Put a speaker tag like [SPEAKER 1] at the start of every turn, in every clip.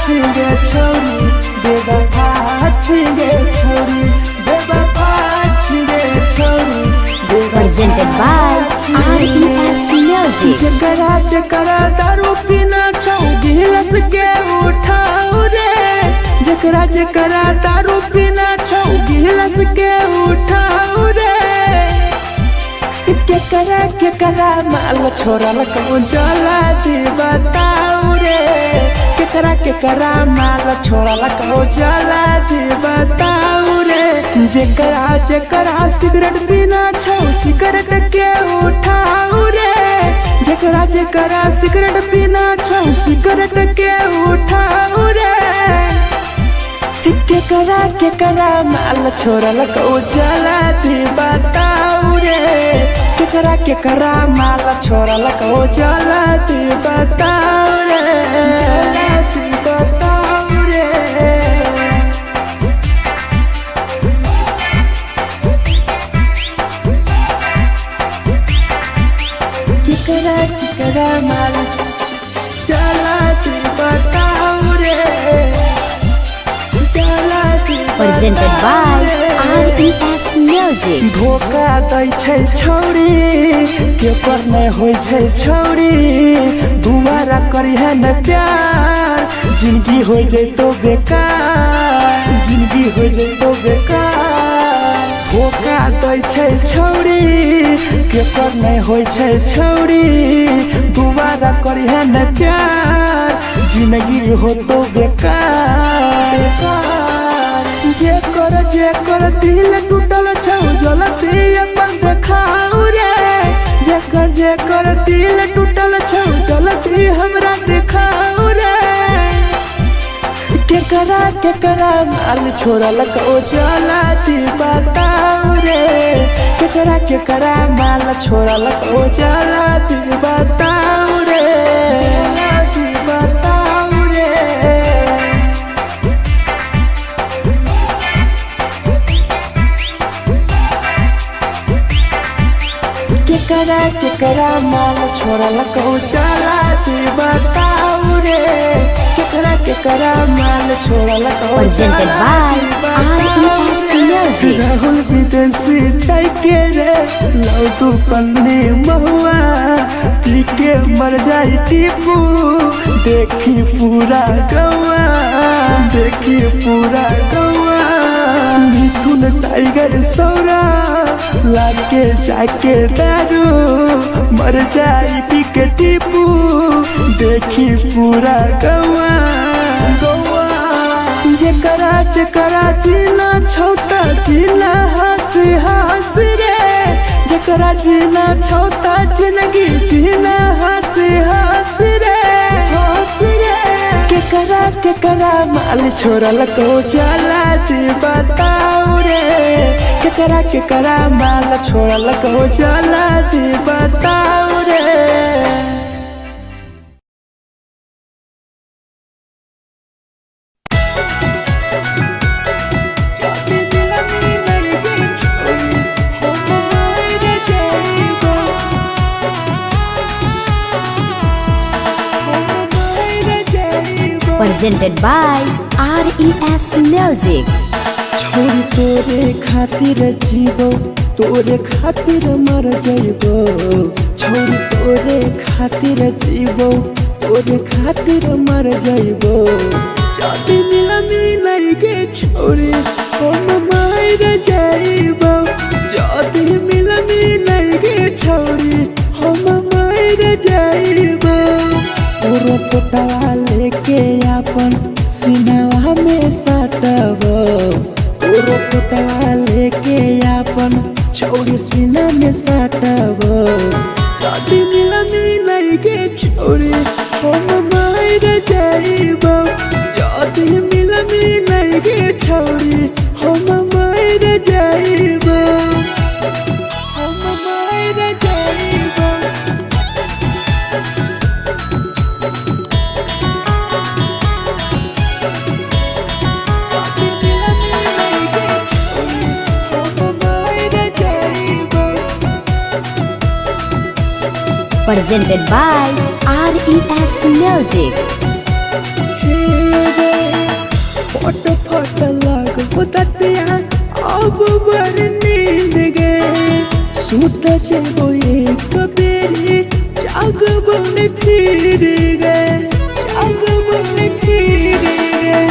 [SPEAKER 1] छिगे छोरी बेवफा छिगे छोरी बेवफा छिगे छोरी
[SPEAKER 2] Presented by RES Music.
[SPEAKER 1] जकरा जकरा दारू पीना छौ गिलास के उठाओ रे जकरा जकरा दारू पीना छौ गिलास के उठाओ रे केकरा माल छोड़ल कौन जला दी बताओ रे केकरा माल छोड़ल कौन जला दी बताओ रे जकरा सिगरेट पीना छौ सिगरेट के उठाओ रे जकरा सिगरेट पीना छौ सिगरेट के उठाओ रे केकरा माल छोड़ल कौन जला दी बताओ रे केकरा माल छोड़ल कौन जला दी बताओ रे बताओ रे केकरा माल चला दी बताओ रे चला दी
[SPEAKER 2] Presented by RES Music.
[SPEAKER 1] धोखा दै छै छौरी केकर नहीं होइ छै छौरी दुबारा करिहे न प्यार जिंदगी हो जैतो बेकार जिंदगी हो जैतो बेकार धोखा दै छै छौरी केकर नहीं होइ छै छौरी दुबारा करिहे न प्यार जिंदगी हो तो बेकार जेकर दिल टूटल छौ जलती अपन देखाओ रे जेकर दिल टूटल छौ जलती हमरा देखाओ रे केकरा माल छोड़ल कौन जला दी बताओ रे केकरा माल छोड़ल कौन जला दी बताओ रे बताओ रे केकरा माल छोड़ल कौन जला दी बताओ रे केकरा माल छोड़ल कौन
[SPEAKER 2] Presented by RES Music.
[SPEAKER 1] Rahul विदेशी छै के रे लौटू पन्नी महुआ पी के मर जाई टीपू देखी पूरा गौआ देखी पूरा गौआ मिथुन टाइगर सौरा लाके जाके दारू मर जाई पी के टीपू देखी पूरा गौआ जकरा जीना छौता जीना हंस रे जकरा जीना छौता जिंदगी जीना हंस रे केकरा माल छोड़ल कौन जला दी बताओ रे केकरा माल छोड़ल कौन जला दी बताओ रे
[SPEAKER 2] Presented by RES Music.
[SPEAKER 1] छोरी तोरे खातिर जीवो तोरे खातिर मर जइबो छोरी तोरे खातिर जीवो तोरे खातिर मर जइबो जाति मिलई के छोरी हम मर जइबो जाति मिलई के छोरी हम मर जइबो तोरे पोटवा लेके अपन सीनावा में सटबो तोरे पोटवा लेके अपन छोरी सीना में सटबो जाति मिलई के छोरी हम मर जइबो जाति मिलई के छोरी हम मर जइबो हम मर जइबो
[SPEAKER 2] Presented by RES Music.
[SPEAKER 1] हे खीरी रे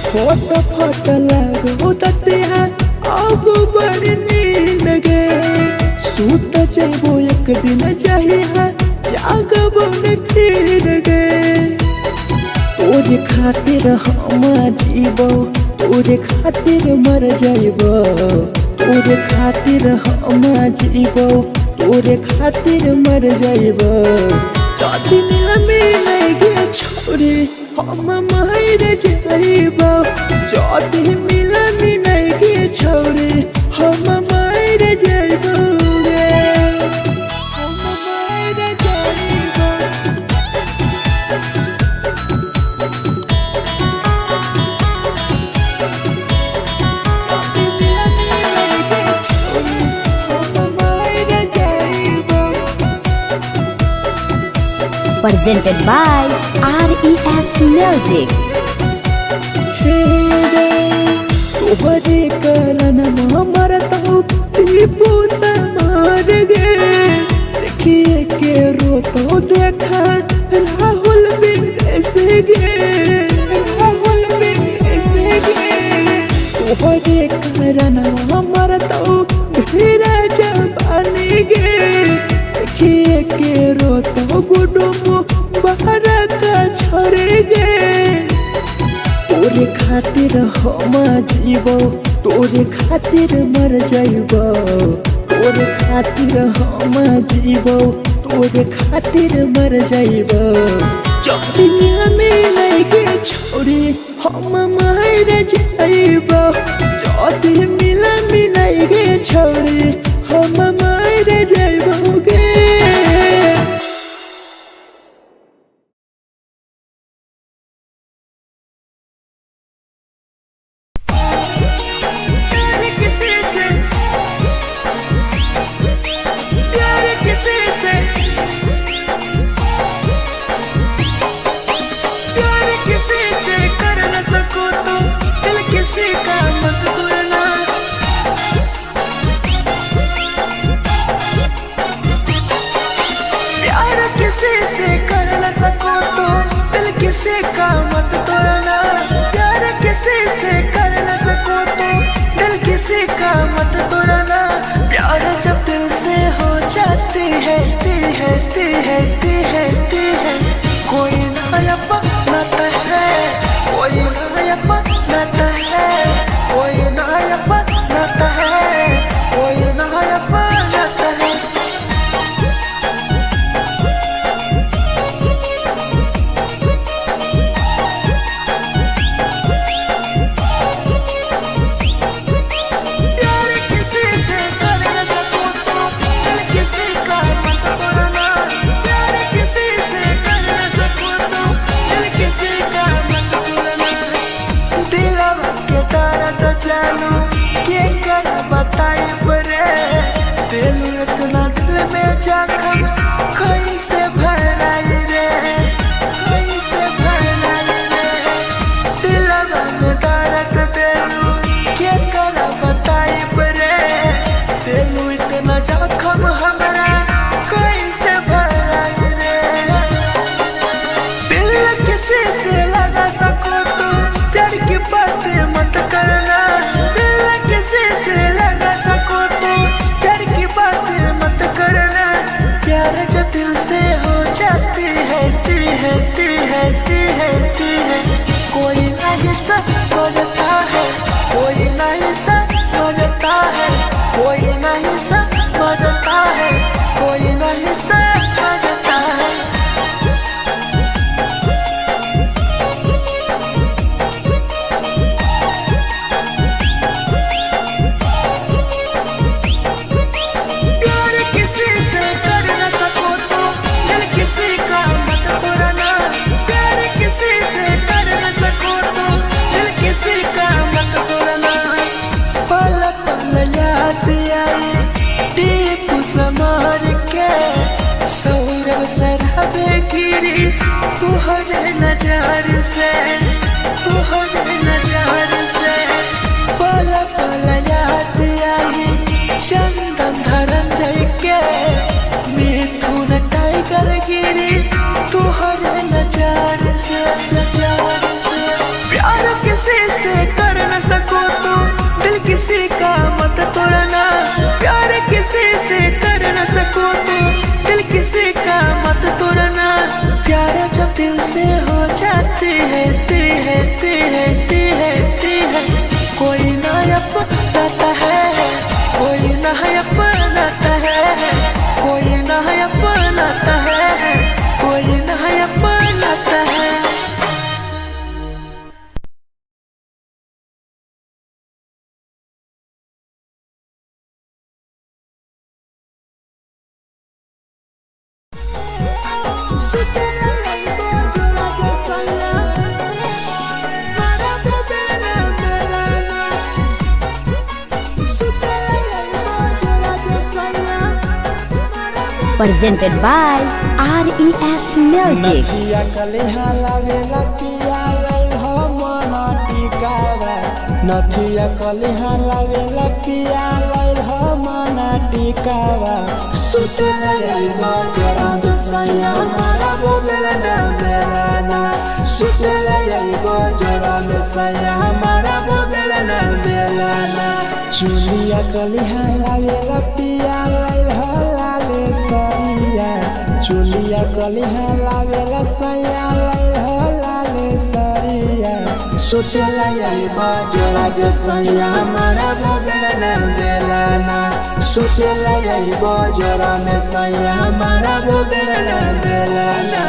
[SPEAKER 1] फोटो फोटो लगो ततिया अब बड़ नींद गे सूत जेबो एक दिन चाहिए जागबो न खीर गे तोरे खातिर हम जीबो तोरे खातिर मर जाइबो तोरे खातिर हम जीबो तोरे खातिर मर जाइबो जदि मिले गे छोरी हम मर जाइबो जदि मिले गे छोरी हम मर जाइबो गे हम मर जाइबो
[SPEAKER 2] Presented by RES Music.
[SPEAKER 1] तोहरे कारण मरता टीपू समार गे देखिए के रोतो देखा राहुल विदेश गे राहुल विदेश गे तोहरे कारण मरता ढेरा जवानी गे देखिए के रोतो गुडुमु बाहर का छोड़े गे तोरे खातिर हम जीबो तोरे खातिर मर जाइबो तोरे खातिर हम जीबो तोरे खातिर मर जाइबो जदि मिले गे छोरी हम मर जाइबो जदि मिले गे छोरी हम मर जाइबो गे किसी का मत तोड़ना प्यार किसी से कर न सको तो दिल किसी का मत तोड़ना प्यार जब दिल से हो जाती है कोई नया बनाता है कोई नया बनाता है कोई नया बनाता है कोई नया बनाता है इतना दिल में जख्म कैसे भराई रे कैसे भराई रे दिलवा में दर्द देलू क्या कर बताई रे देलू इतना जख्म हमरा कैसे भराई रे दिल किसी से लगा सको तो प्यार की बातें मत करना दिल किसी से लगा सको तो प्यार की बातें मत करना प्यार जब दिल से हो जाती है कोई नहीं समझता है कोई नहीं समझता है कोई नहीं समझता है कोई नहीं समझता है तुहरे नजार से पल पल याद आई चंदन धरम जय के मिथुन टाइगर गिरी तुहरे नजार प्यार किसी से कर न सको तो दिल किसी का मत तोड़ना। प्यार किसी से कर न सको तो दिल किसी का मत तोड़ना। प्यार जब दिल से हो जाती है कोई ना अपनाता है, कोई ना अपनाता है, कोई ना अपनाता है, कोई ना अपनाता है।
[SPEAKER 2] Presented by RES Music.
[SPEAKER 1] नथिया कलिहा लावेला पिया लई हो मन टिकावा। नथिया कलिहा लावेला पिया लई हो मन टिकावा। सुते लई बजरा सैया मारा बोलेला ना बेलाना। सुते लई बजरा सैया मारा बोलेला ना बेलाना। चुलिया कलिहा लावेला पिया लई हो लाले सरिया। चुलिया कलिहा लावेला सैया लई हो लाले सरिया। सुतेला लई बजरा सैया मारा बोलेला ना बेलाना। सुतेला लई बजरा सैया मारा बोलेला ना बेलाना।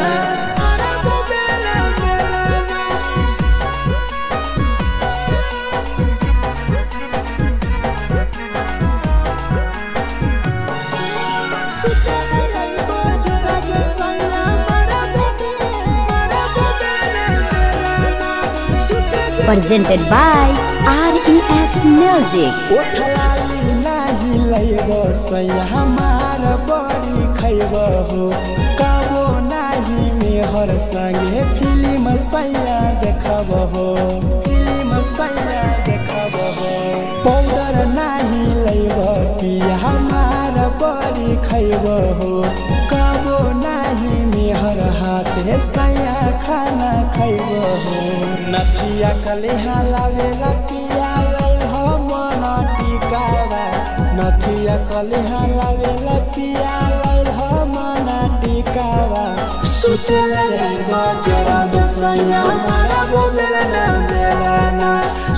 [SPEAKER 2] Presented by RES Music.
[SPEAKER 1] ओठलाली नाही लैबो सैया हमार बड़ी खैबो हो। कबो नाही मेहर संगे फिल्म सैया देखबो हो। फिल्म सैया देखबो हो। पाउडर नाही लैबो पिया हमार बड़ी खैबो हो। कबो नाही मेहर हाथे सैया खाना खैबो हो। नथिया कलिहा लावेला पिया लई हो मन टिकावा। नथिया कलिहा लावेला पिया लई हो मन टिकावा। सुतेला लई बजरा सैया मारा बोलेला ना बेलाना।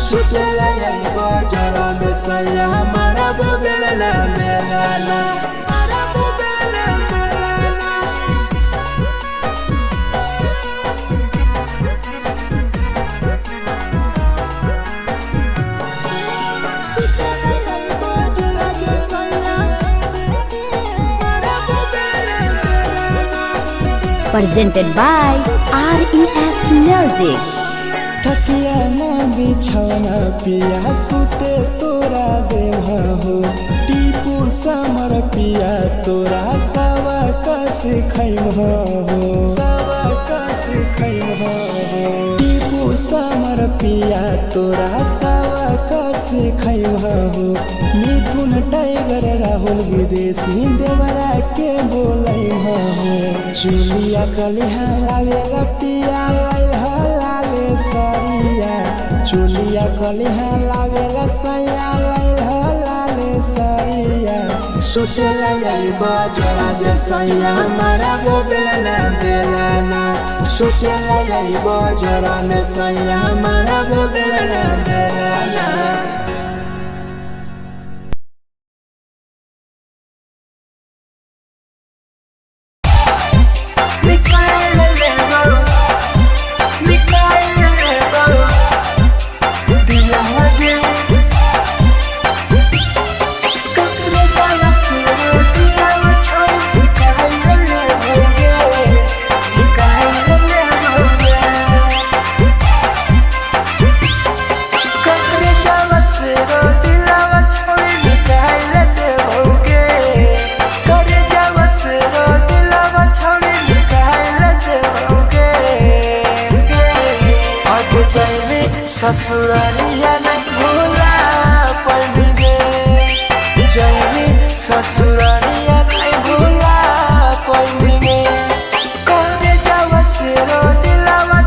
[SPEAKER 1] सुतेला लई बजरा सैया मारा बोलेला ना बेलाना।
[SPEAKER 2] Presented by RES Music.
[SPEAKER 1] तकिया ना बिछौना पिया सुते तोरा देव हो। टीपू समर पिया तोरा सवा कस खैम हो। सवा कस खैम हो। टीपू समर पिया तोरा सवा कस खैम हो। मिथुन टाइगर राहुल विदेशी देवरा के बोलै हो। चुलिया कलिहा लावेला पिया लई हो लाले सरिया। चुलिया कलिहा लावेला सैया लई हो लाले सरिया। सुतेला लई बजरा सैया मारा बोलेला ना बेलाना। सुतेला लई बजरा सैया मारा बोलेला ना बेलाना। ससुरालिया नहीं भूला पड़े जैनी। ससुरालिया नहीं भूला पड़े करे जावा से रो दिलावा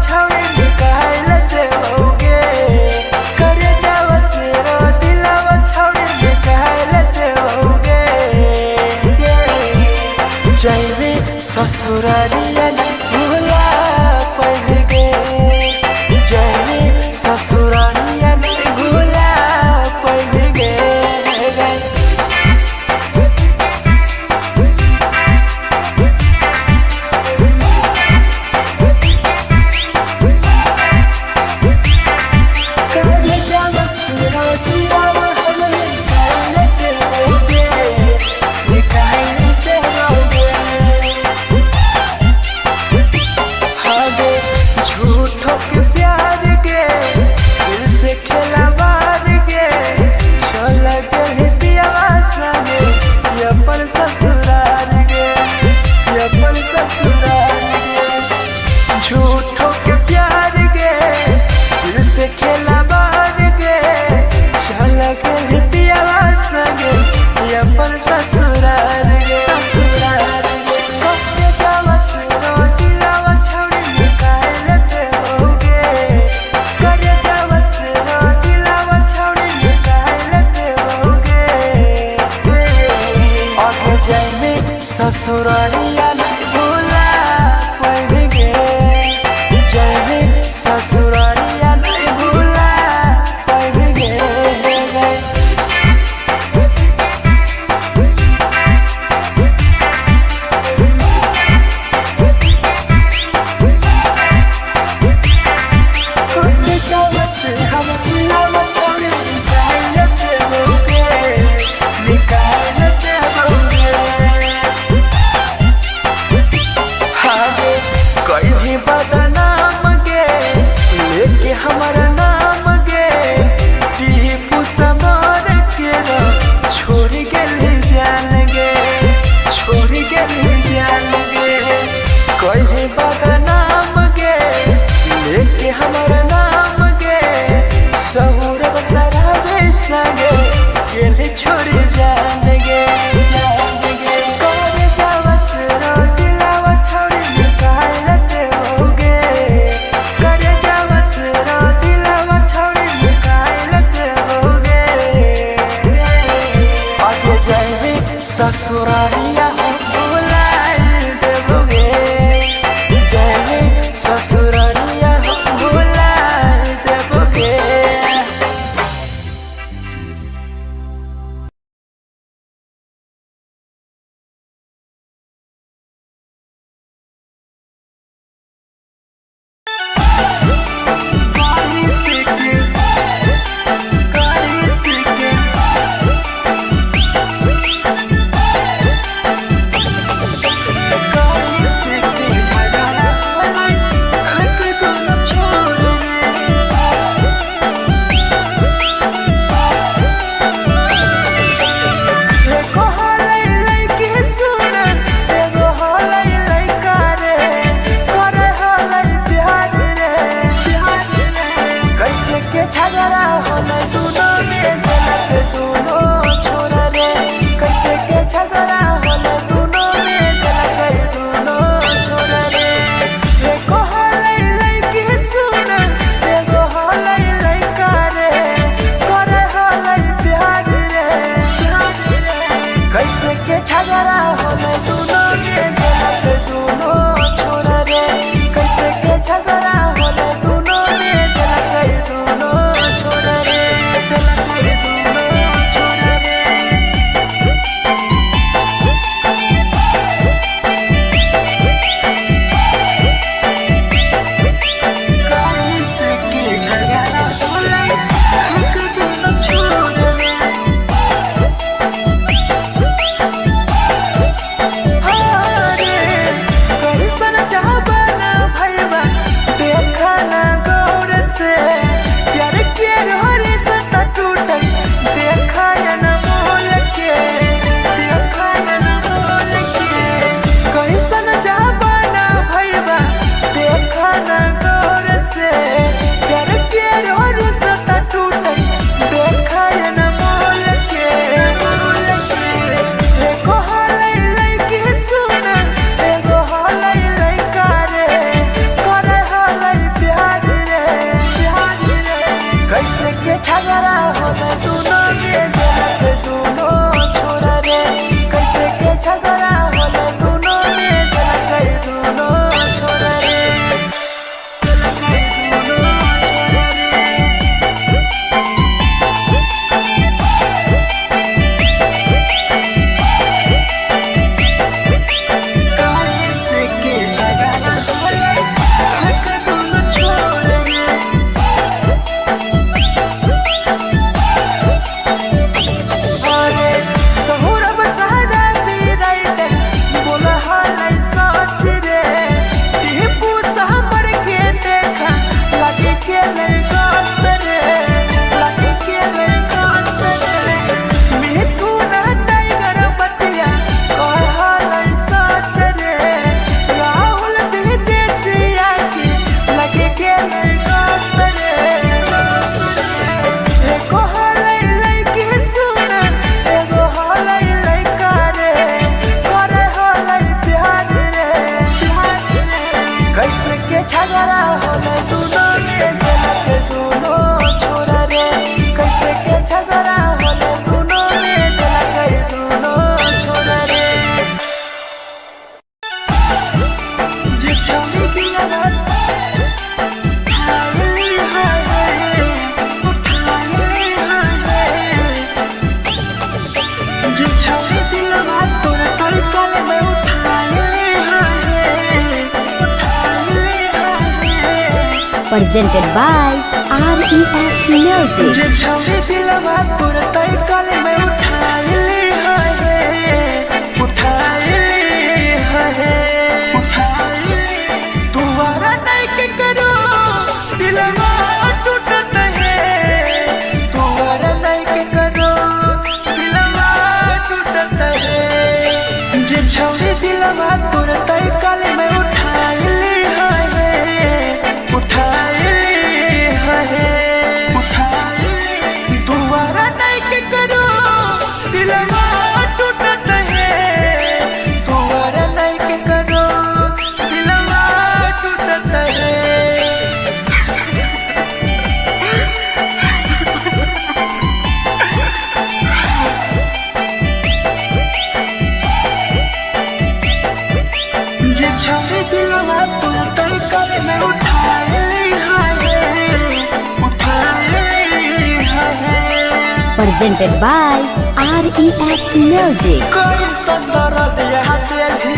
[SPEAKER 1] होला दुनो में झलक दुनो छोरा रे कैसे के झगड़ा होला दुनो में झलक दुनो छोरा रे देखो हलै लइकी सुन देखो हलै लइका रे करे हलै प्यार रे कैसे के झगड़ा होला दुनो में झलक दुनो छोरा रे कैसे के झगड़ा होला दुनो में झलक दुनो छोरा रे झलक दुनो छोरा रे कैसे के झगड़ा होला हक दुनो छोरा रे कैसन जहाबना भैया देखा ना गौर से प्यार के रोरे से टूटल देखा न मोल के देखा न मोल के कैसन जहाबना भैया देखा ना गौर से प्यार के रोरे से टूटल देखा न मोल के देखो हलै लइकी सुन एगो हलै लइका रे करे हलै प्यार रे कैसे के झगड़ा होला दुनो में झलक दुनो छोरा रे कैसे के झगड़ा होला दुनो में झलक दुनो छोरा रे झलक दुनो छोरा रे कैसे के झगड़ा होला हक दुनो छोरा रे अरे सहुरब सहारा पीराइटन बोला हलै सच रे टीपू सामर के देखा लगे के गाछ रे लगे के गाछ रे मिठू ना टाइगर बतिया कह हलै सच रे राहुल विदेशिया के लगे के गाछ रे देखो हलै लइकी सुन एगो हलै लइका रे करे हलै प्यार रे कैसे के झगड़ा होला दुनो में झलक दुनो छोरा रे कैसे के झगड़ा होला दुनो में झलक दुनो छोरा रे जे छौरी दिया रात हाय हाय उठाए हाय जे छौरी दिलवा तोर तलकल में उठाए हाय
[SPEAKER 2] Presented by RES Music.
[SPEAKER 1] जे छौरी दिलवा तोर तलकल में उठाए हाय तुम्हारा नहीं के करो दिलवा टूटत है तुम्हारा नहीं के करो दिलवा टूटत है जे छौरी दिलवा तोर तलकल में उठाए तुम्हारा नहीं के करो दिलवा टूटत है तुम्हारा नहीं के करो दिलवा टूटत है जे छौरी दिलवा तोर तलकल में उठाए
[SPEAKER 2] Presented by RES Music.
[SPEAKER 1] कोई संदर दिया तेरी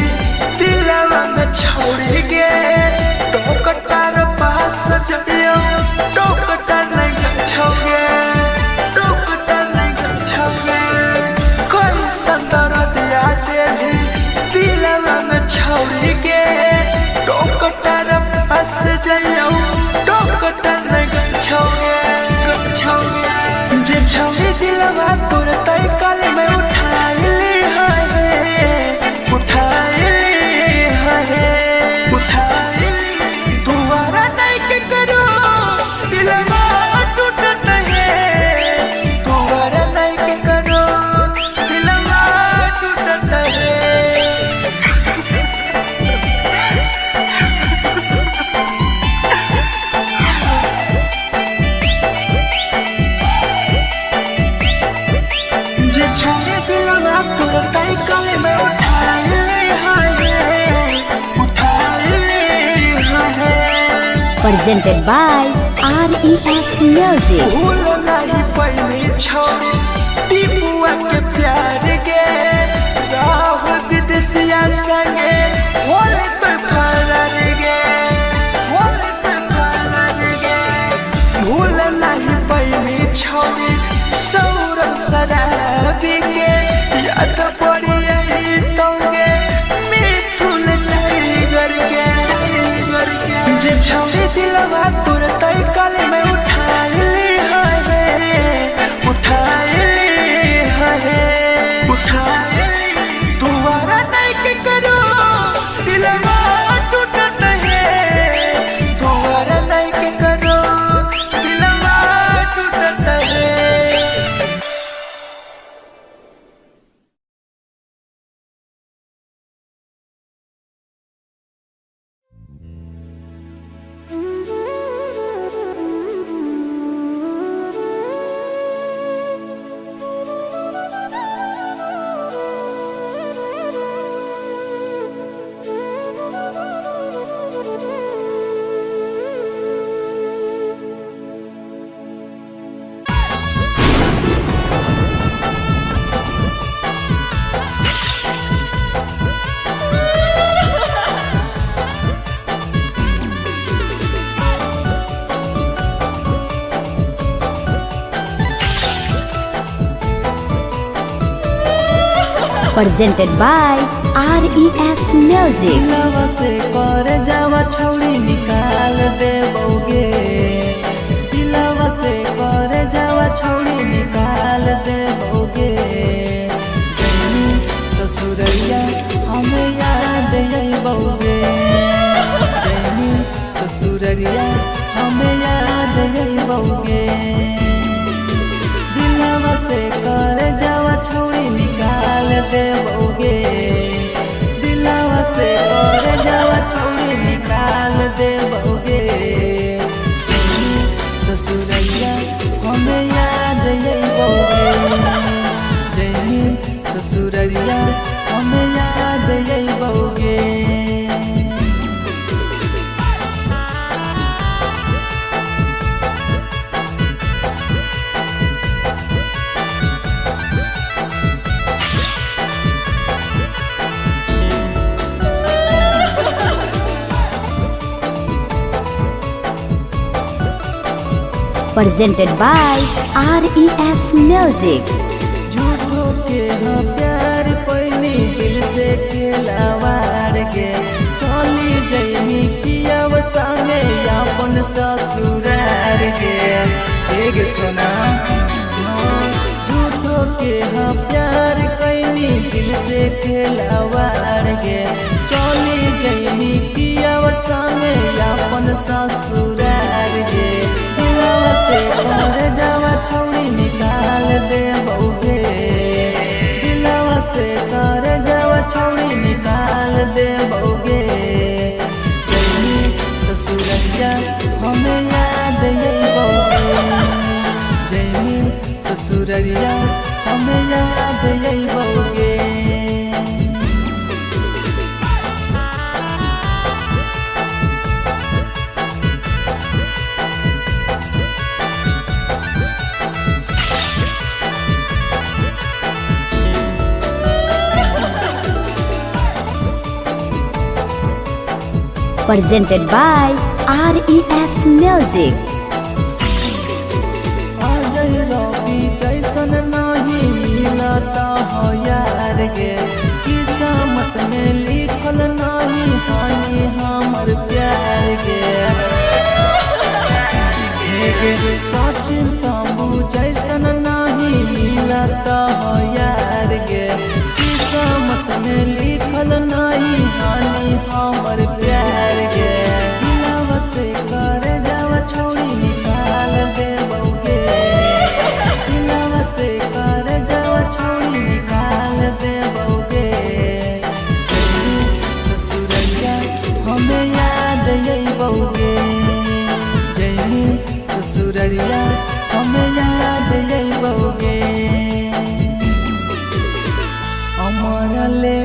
[SPEAKER 1] दिलवा में छोड़ गे टोकटार पास जइयो टोकटार नहीं छोगे टोकटार नहीं छोगे कोई संदर दिया तेरी दिलवा में छोड़ गे टोकटार पास जइयो टोकटार नहीं छोगे जे छौरी दिलवा तोर तलकल में उठाए दोबारा नहीं के करो दिलवा टूटत है
[SPEAKER 2] presented by RES Music.
[SPEAKER 1] भूल नहीं पहली छोड़ी टीपुआ के प्यार गे राहुल विदेशिया संगे होले पे फरार गे होले पे फरार गे भूल नहीं पहली छोड़ी सौरभ शराबी के याद पड़ी यही तोगे मिथुन टाइगर के जे छोड़ी दिलवा तुरंत कल में उठा ली दोबारा नहीं के करो दिलवा टूटत है दोबारा नहीं के करो दिलवा टूटत है।
[SPEAKER 2] Presented by RES Music.
[SPEAKER 1] दिलवा से कर जावा छौड़ी निकाल देबोगे दिलवा से कर जावा छौड़ी निकाल देबोगे जैनी ससुरैया हमें याद अइबोगे जैनी ससुरैया हमें याद अइबोगे दिलवा से कर जावा छौड़ी निकाल देबोगे दिलवा से कर जावा छौड़ी निकाल देबोगे ससुरैया हमें याद अइबोगे जैनी ससुरैया हमें याद अइबोगे।
[SPEAKER 2] Presented by RES Music.
[SPEAKER 1] झूठो के हाँ प्यार पैनी दिल से खिलावार गे चली जैनी किया संगे अपन ससुरार गे एक सुना झूठो के हाँ प्यार कैनी दिल से खिलावार गे चली जैनी किया संगे अपन ससुरार गे कर जावा छौड़ी निकाल देबोगे दिलवा से कर जावा छौड़ी निकाल देबोगे जैनी ससुरैया हमें याद अइबोगे जैनी ससुरैया हमें याद अइबोगे।
[SPEAKER 2] Presented by RES Music.
[SPEAKER 1] Ajay रवि जैसन नहीं मिलता हो यार गे किस्मत में लिखल नहीं हानि हमर प्यार गे सचिन शंभू जैसन नहीं मिलता हो यार गे किस्मत में लिखल नहीं हानि हमर प्यार गे दिलवा से कर जावा छौड़ी निकाल देबोगे दिलवा से कर जावा छौड़ी निकाल देबोगे ससुरैया हमें याद अइबोगे जैनी ससुरैया हमें याद अइबोगे अमर ले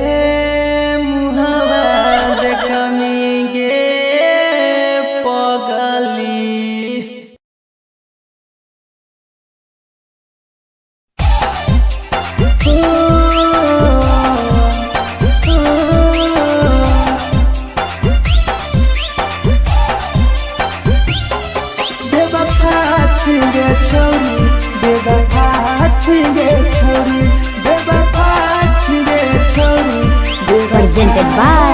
[SPEAKER 1] मुहावा देखमी छिंगे छोरी बेवफा छिंगे छोरी बेवफा छिंगे छोरी
[SPEAKER 2] presented by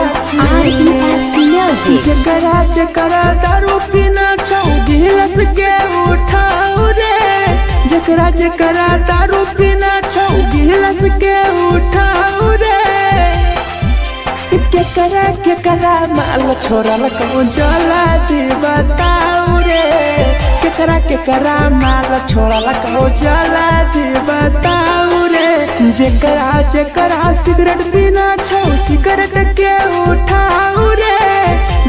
[SPEAKER 2] RES Music.
[SPEAKER 1] जकरा जकरा दारू पीना छौ गिलास के उठाओ रे जकरा जकरा दारू पीना छौ गिलास के उठाओ रे केकरा माल छोड़ल को जला दी बताओ रे केकरा माल छोड़ल को जला दी बताओ रे जकरा जकरा सिगरेट पीना छौ सिगरेट के उठाओ रे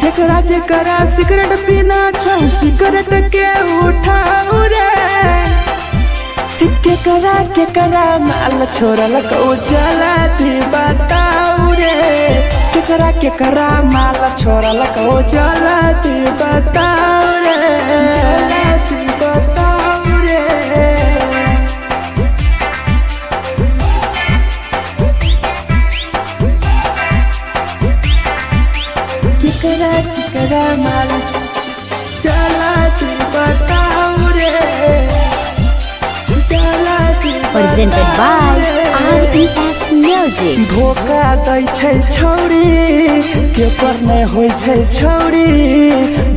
[SPEAKER 1] जकरा जकरा सिगरेट पीना छौ सिगरेट के उठाओ रे केकरा माल छोड़ल को जला दी बताओ रे केकरा माल छोड़ल को जला दी बताओ रे जला दी बताओ रे केकरा माल जला दी बताओ रे
[SPEAKER 2] Presented by RES Music.
[SPEAKER 1] धोखा दै छै छौरी केकर नै होइ छै छौरी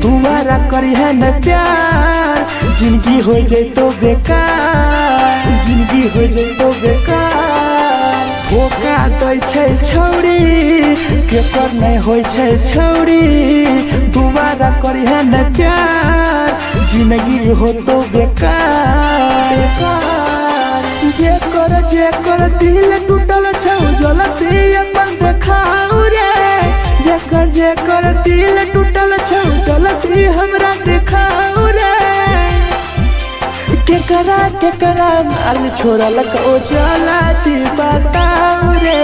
[SPEAKER 1] दुबारा करिहे न प्यार जिंदगी हो जैतो बेकार जिंदगी हो जैतो बेकार धोखा दै छै छौरी केकर नै होइ छै छौरी दुबारा करिहे न प्यार जिंदगी हो तो बेकार जेकर दिल टूटल छौ जलती अपन देखाओ रे जेकर दिल टूटल छौ जलती हमरा देखाओ रे केकरा माल छोड़ल को जलती बताओ रे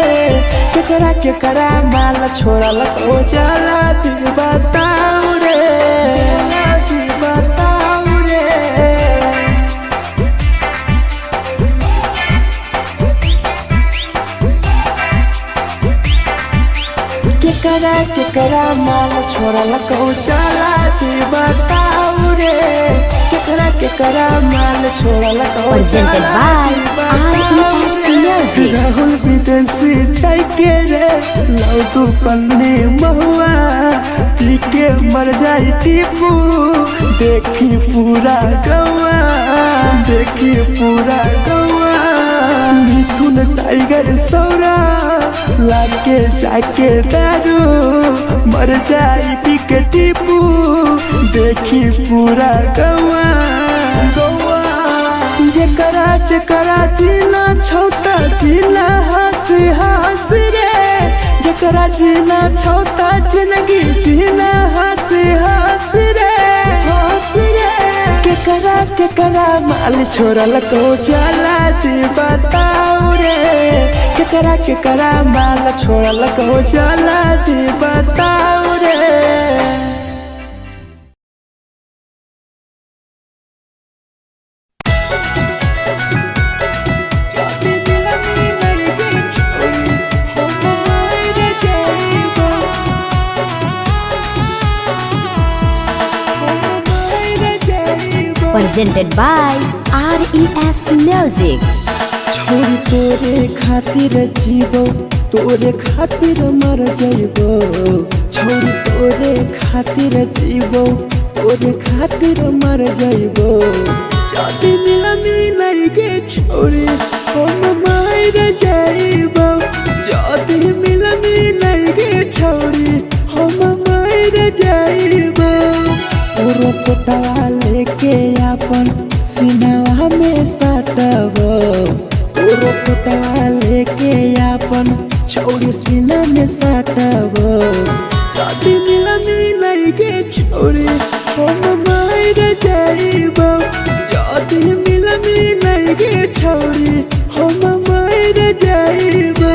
[SPEAKER 1] केकरा माल छोड़ल को जलती बताओ रे जलती बताओ रे केकरा माल छोड़ल को चला दी बताओ रे केकरा माल छोड़ल को
[SPEAKER 2] Presented by RES Music.
[SPEAKER 1] Rahul विदेशी छै के रे लौ तू पन्नी महुआ पी के मर जाई टीपू देखी पूरा गौआ देखी पूरा गौआ मिथुन टाइगर सौरा लाके जाके दारू मर जाई पी के टीपू देखी पूरा गौआ गौआ जकरा जीना छोटा जीना हंस रे जकरा जीना छोटा जिंदगी जीना हंस रे केकरा माल छोड़ल को जला दी बताओ रे केकरा माल छोड़ल को जला दी बताओ रे
[SPEAKER 2] Presented by RES Music.
[SPEAKER 1] छोरी तोरे खातिर जीवो तोरे खातिर मर जाइबो छोरी तोरे खातिर जीवो तोरे खातिर मर जाइबो जाति मिलाई गे छोरी हम मर जाइबो जाति मिलाई गे छोरी हम मर जाइबो पूरा पोटवा लेके अपन सीनावा में साटबो पूरा पोटवा लेके अपन छोरी सीना में साटबो जाति मिलाई गे छोरी हम मर जाइबो जाति मिलाई गे छोरी हम मर जाइबो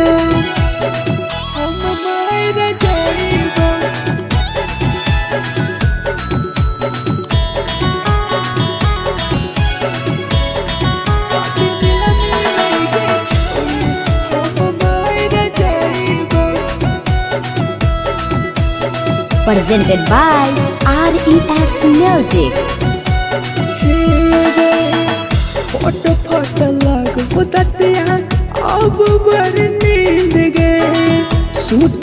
[SPEAKER 1] हम मर जाइबो
[SPEAKER 2] Presented by RES Music.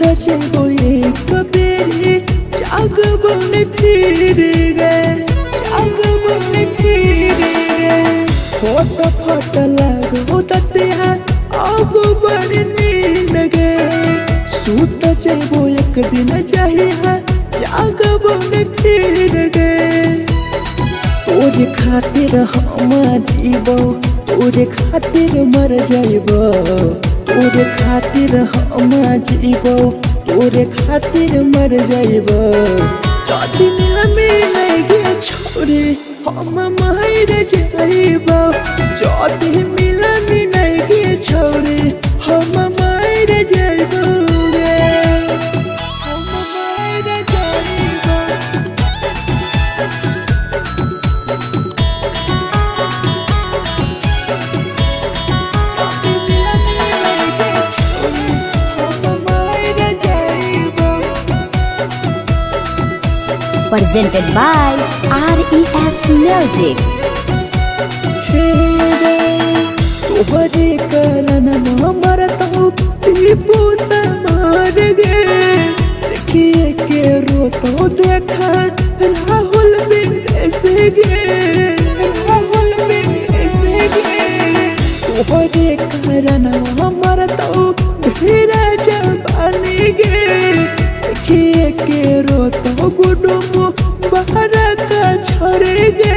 [SPEAKER 1] जब एक बेरी जाग बन फिर गए, जाग बन फिर गए। फोट फोट लगो दतिया अब बड़ नींद गए। सूत जब एक दिन जहिया जाग बन फिर गए। तोरे खातिर हम जीबो, तोरे खातिर मर जाइबो, तोरे खातिर हम जीबो, तोरे खातिर मर जाइबो। जदि मिलगे छोरे हम मर जाइबो, जदि मिलगे छोरे हम मर जाइबो गे, हम मर जाइबो।
[SPEAKER 2] Presented by RES Music.
[SPEAKER 1] तोहरे कारण मरत हूँ टीपू समार गे। देखिए के रोतो देखा राहुल विदेश गे, राहुल विदेश गे। तोहरे कारण मरत हूँ धीरज जवानी गे। देखिए के रोतो गुडुम बाहर का छोड़े गे।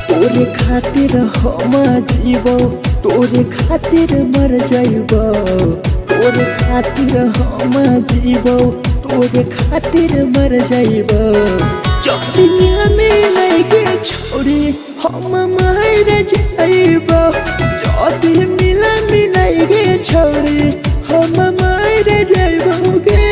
[SPEAKER 1] तोरे खातिर हम जीबो, तोरे खातिर मर जाइबो, तोरे खातिर हम जीबो, तोरे खातिर मर जाइबो। जब दुनिया में लगे छोड़े हम मर जाइबो, जब मिला मिलागे छोड़े हम मर जाइबो गे।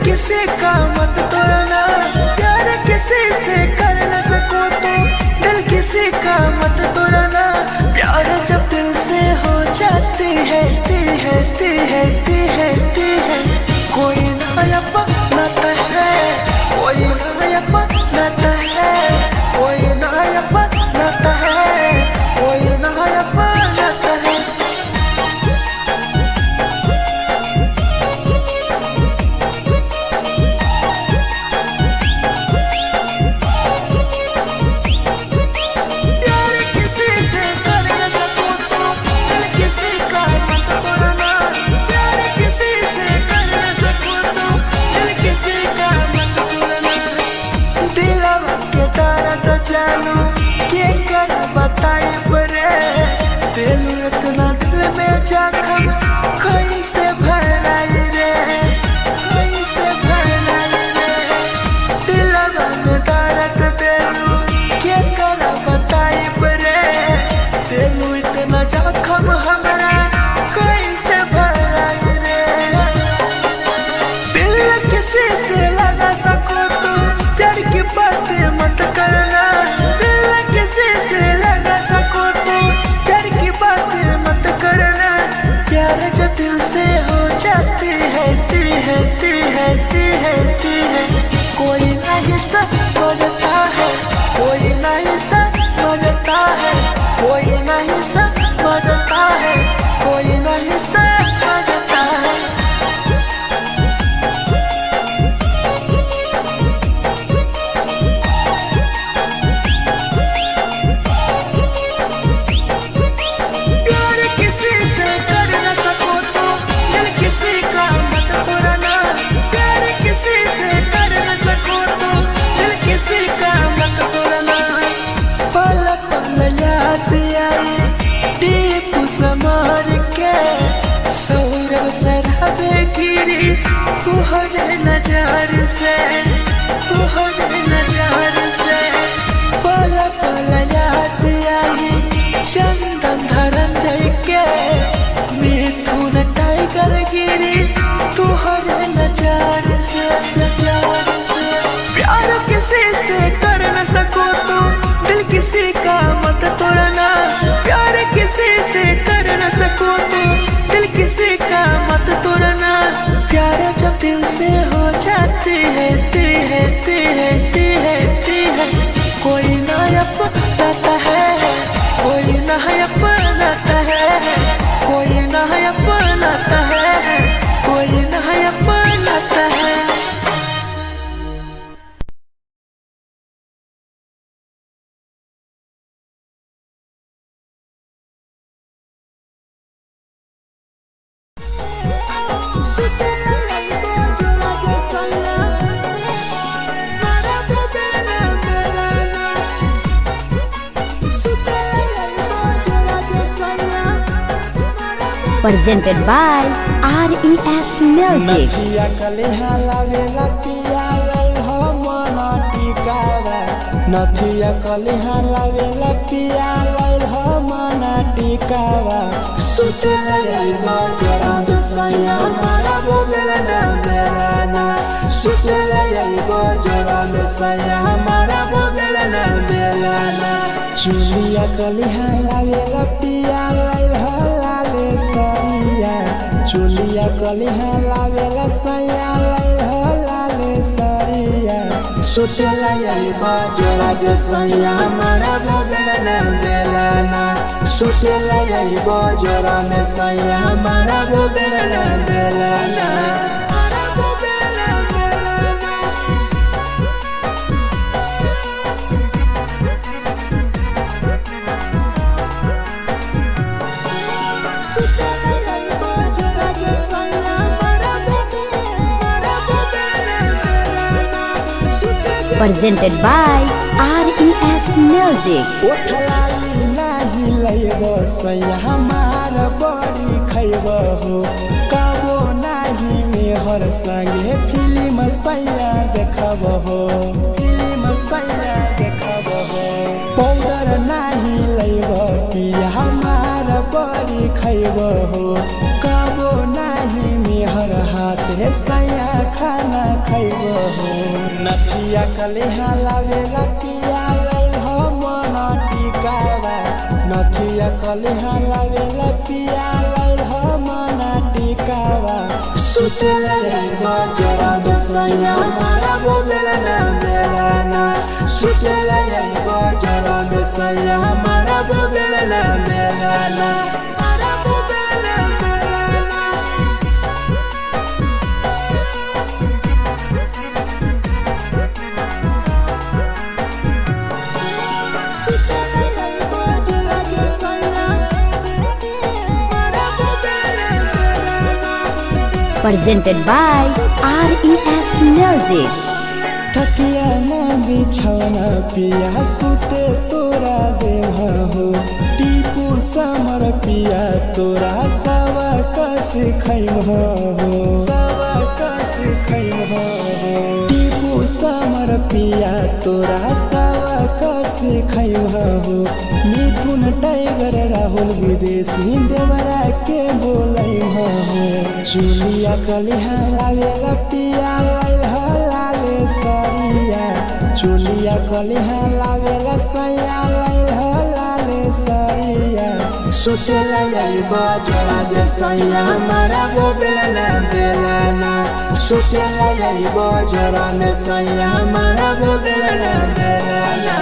[SPEAKER 1] किसी का मत तोड़ना, प्यार किसी से कर न सको तो दिल किसी का मत तोड़ना। प्यार जब दिल से हो जाती है ती है ती है ती है ती है। कोई नया बनाता है, कोई नया बनाता है, कोई नया बनाता है, कोई नया बनाता है। जानू के कर बताई परे, दिल इतना दिल में जखम कैसे भराई रे, कैसे भराई रे। दिलवा में दर्द दिलू के कर बताई परे, दिल इतना जखम हमरा कैसे भराई रे। दिल किसी से लगा सको तो प्यार की बातें मत करना, किसी से लगा सको तो प्यार की बातें मत करना। प्यार जो दिल से हो जाती है ती है ती है ती है ती है। कोई नहीं समझता है, कोई नहीं समझता है, कोई नहीं समझता है, कोई नहीं समझता है। समार के सौरव सरहबे गिरी तुहरे नजर से, तुहरे नजर से। पल पल याद आई चंदन धरन के नजर गिरी तू हर नजर से प्यार किसी से कर न सको तो दिल किसी का मत तोड़ना प्यार किसी से कर न सको तो दिल किसी का मत तोड़ना प्यार जब दिल से हो जाती है कोई ना अपनाता है कोई ना अपनाता है कोई ना अपनाता है कोई ना अपनाता है।
[SPEAKER 2] Presented by RES Music.
[SPEAKER 1] नथिया कलिहा लावेला पिया लई हो मना टिकावा नथिया कलिहा लावेला पिया लई हो मना टिकावा सुते लई बजरा दसया मारा बोलेला ना सुते लई बजरा दसया मारा बोलेला ना चुलिया कलिहा लावेला पिया लई हो लाले सरिया चुलिया कलिहा लावेला सैया लई हो लाले सरिया सुते लई बजरा दसया मारा बोलेला ना सुते लई बजरा में सैया मारा बोलेला ना
[SPEAKER 2] Presented by RES Music.
[SPEAKER 1] ओठलाली नाही लैब सैया हमार बड़ी खैब हो कबो नाही मेहर संगे फिल्म सैया देखब हो पाउडर नाही लैब पिया हमार बड़ी खैब हो कबो नाही मेहर हाथे सैया खाना खैब हो नथिया कलिहा लावेला पिया लई हो मना टिकावा नथिया कलिहा लावेला पिया लई हो मना टिकावा सुते लई बजरा दसया मारा बोलेला ना सुते लई बजरा दसया मारा बोलेला ना
[SPEAKER 2] Presented by RES Music.
[SPEAKER 1] तकिया न बिछौना पिया सुते तोरा देह हो टीपू समर पिया तोरा सवा कस खैम हो टीपू समर पिया तोरा सवा कस खैम हो मिथुन टाइगर राहुल विदेशी देवरा के बोलै हो चुलिया कलिहा लावेला पिया लई हो लाले सरिया चुलिया कलिहा लावेला सैया लई हो लाले सरिया सुते लई बजरा दसया मारा बोलेला ना सुते लई बजरा में सैया मारा बोलेला ना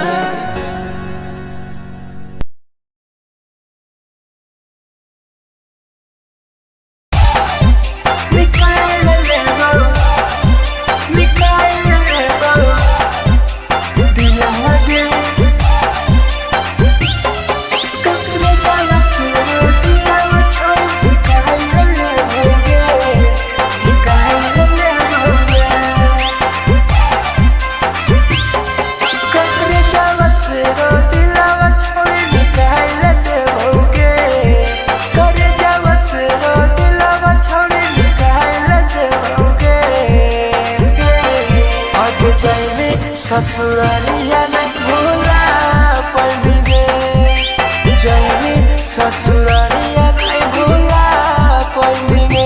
[SPEAKER 1] ससुरालिया नहीं भूला पड़ेंगे जैनी ससुरालिया नहीं भूला पड़ेंगे।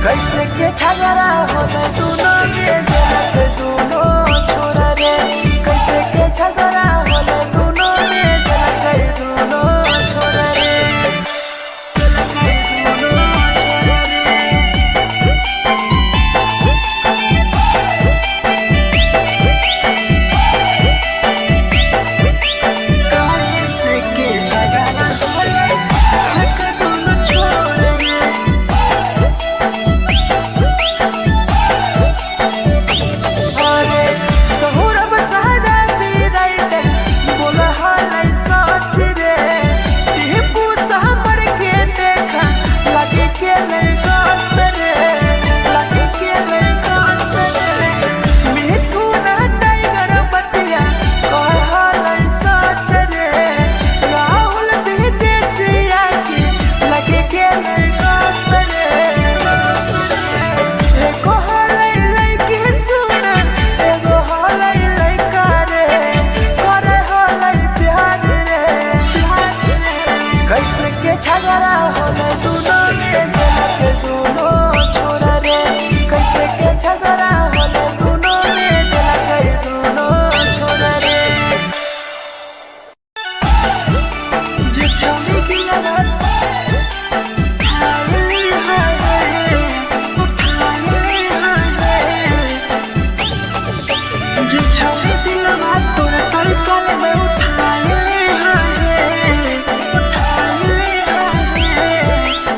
[SPEAKER 1] कैसे के झगड़ा होले दोनों में जलत दोनों छोरा रे कैसे के झगड़ा होले दोनों में जलत दोनों छोरा रे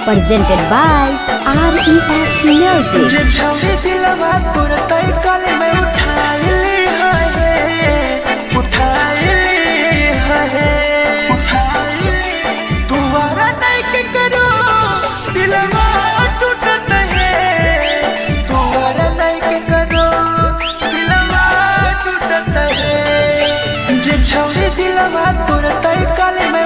[SPEAKER 2] presented by RES Music.
[SPEAKER 1] छौरी दिलवा तोर तई कल में उठाइली दोबारा नहीं के करो दिलवा टूटत है दोबारा नहीं के करो दिलवा टूटत है छौरी दिलवा तोर तई कल में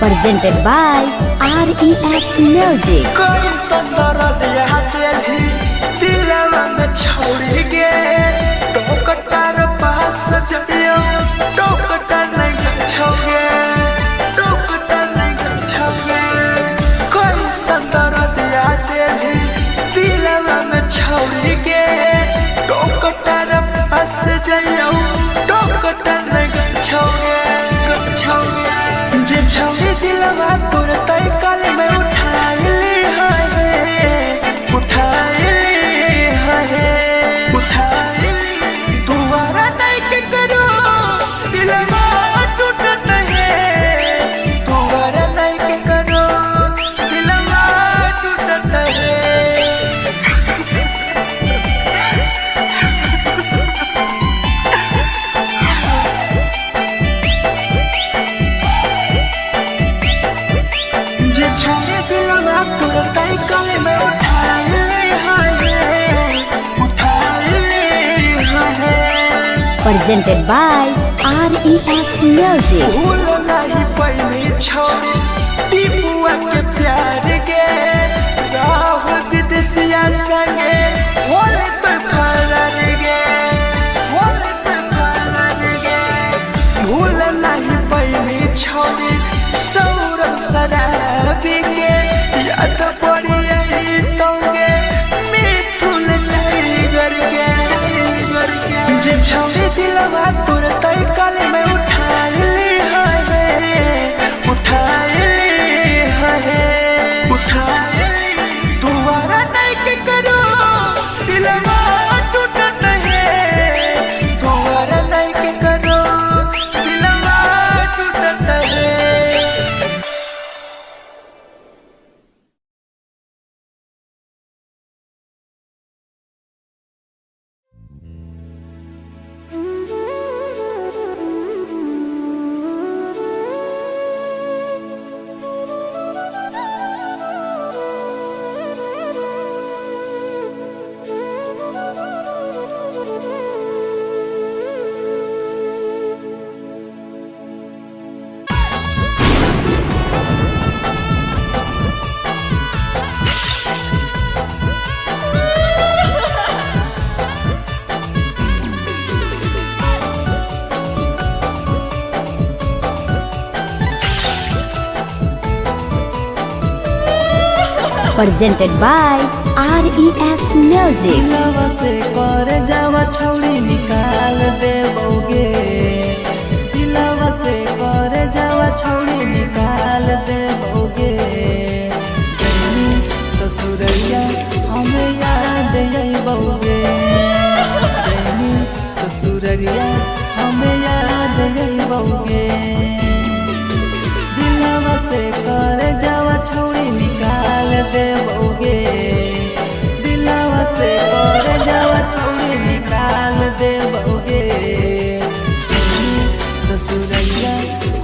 [SPEAKER 2] presented by RES Music.
[SPEAKER 1] कोई संदर दिया तेरी दिलवा में छोड़ गे टोकटार पास जइयो टोकटार नहीं छोगे टोकटार नहीं छोगे कोई संदर दिया तेरी दिलवा में छोड़ गे टोकटार पास जइयो टोकटार नहीं छोगे छौरी दिलवा तोर तई कल में उठाइली दोबारा नहीं के करो दिलवा टूटत है दोबारा नहीं के करो दिलवा टूटत है छौरी दिलवा तोर तई कल में
[SPEAKER 2] presented by RES Music.
[SPEAKER 1] भूल नहीं पहली छौरी टीपुआ के प्यार गे राहुल विदेशिया संगे होले पे फरार गे भूल नहीं पहली छौरी सौरभ शराबी के याद पड़ी तोगे मिथुन टाइगर के छौरी दिलवा तोर तई कल में उठाइली दोबारा नहीं के करो दिलवा टूटत है दोबारा नहीं के करो दिलवा टूटत है
[SPEAKER 2] Presented by RES Music.
[SPEAKER 1] दिलवा से कर जावा छौड़ी निकाल देबोगे, दिलवा से कर जावा छौड़ी निकाल देबोगे। जैनी ससुरैया हमें याद अइबोगे, जैनी ससुरैया हमें याद अइबोगे। दिलवा से कर जावा छौड़ी निकाल देबोगे, दिलवा से कर जावा छौड़ी निकाल देबोगे। ससुरैया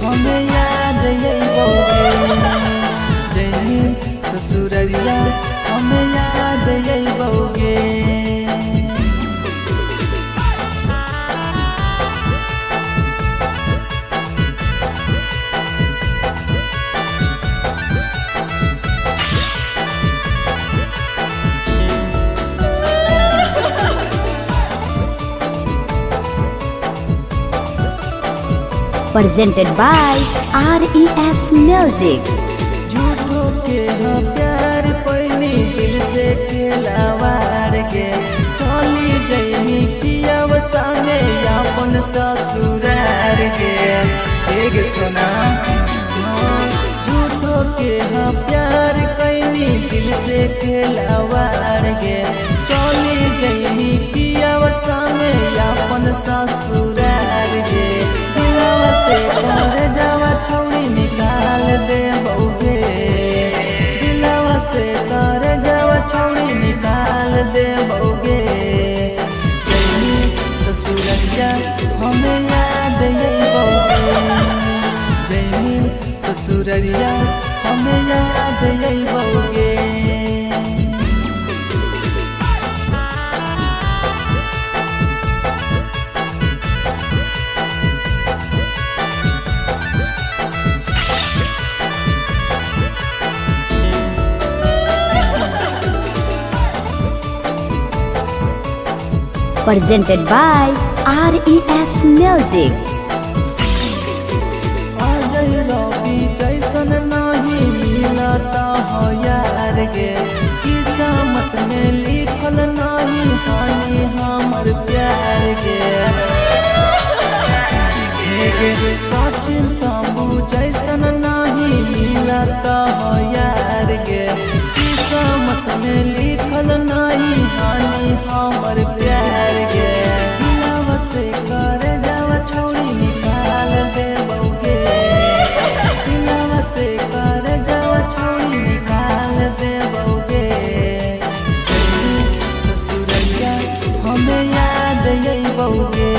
[SPEAKER 1] हमें याद अइबोगे, जैनी ससुरैया हमें याद अइबोगे।
[SPEAKER 2] Presented by RES Music.
[SPEAKER 1] झूठो के हाँ प्यार पैनी दिल से खिलावार के, चली जैनी पियाव संगे अपन ससुरार के। एक सुना झूठो के हाँ प्यार कैनी दिल से खिलावार के, चली जैनी पियाव संगे अपन ससुरार के। दिलवा से कर जावा छौड़ी निकाल देबोगे, दिलवा से कर जावा छौड़ी निकाल देबोगे। जैनी ससुरैया हमें याद अइबोगे, जैनी ससुरैया हमें याद अइबोगे।
[SPEAKER 2] Presented by RES Music.
[SPEAKER 1] Ajay रवि जैसन नहीं मिलता हो यार गे, किस्मत में लिखल नहीं हानि हमर प्यार गे। सचिन शंभू जैसन नहीं मिलता हो यार गे, किस्मत में लिखल नहीं हानि हमर प्यार गे। दिलवा से कर जावा छौड़ी निकाल देबोगे, दिलवा से कर जावा छौड़ी निकाल देबोगे। ससुरैया हमें याद अइबोगे,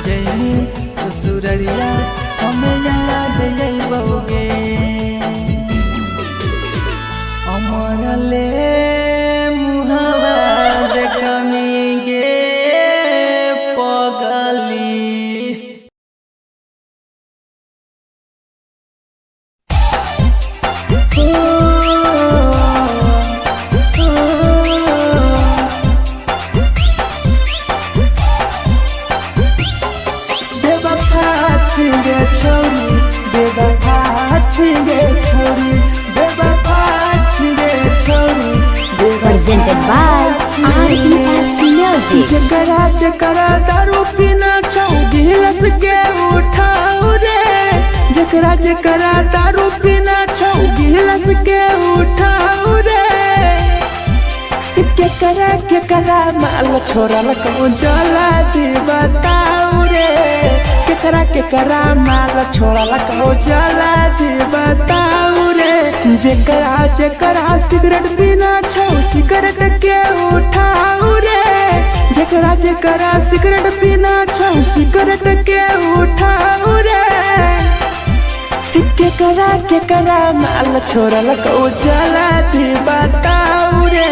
[SPEAKER 1] जैनी ससुरैया हमें याद अइबोगे। अमर ले मुहावा देखनी गे पगली। बेवफा छिगे छौरी, बेवफा छिगे छौरी, बेवफा छिगे छौरी।
[SPEAKER 2] Presented by RES Music.
[SPEAKER 1] जकरा जकरा दारू पीना छौ गिलास के उठाओ रे, जकरा जकरा दारू पीना छौ गिलास के उठाओ रे। केकरा माल छोड़ल को जला दी बताओ रे, केकरा माल छोड़ल को जला दी बताओ रे। जकरा सिगरेट पीना छौ सिगरेट के उठाओ रे, जकरा सिगरेट पीना छौ सिगरेट के उठाओ रे। केकरा माल छोड़ल को जला दी बताओ रे,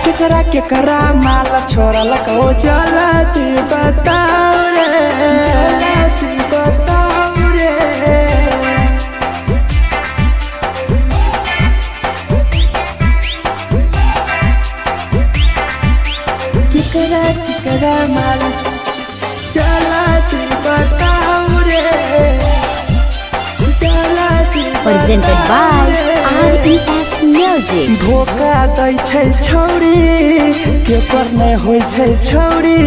[SPEAKER 1] केकरा माल छोड़ल को जला दी बताओ रे, जला दी बताओ रे। केकरा माल जला दी बताओ रे, जला दी।
[SPEAKER 2] Presented by RES Music. Music.
[SPEAKER 1] धोखा दै छै छौरी केकर नहीं होय छै छौरी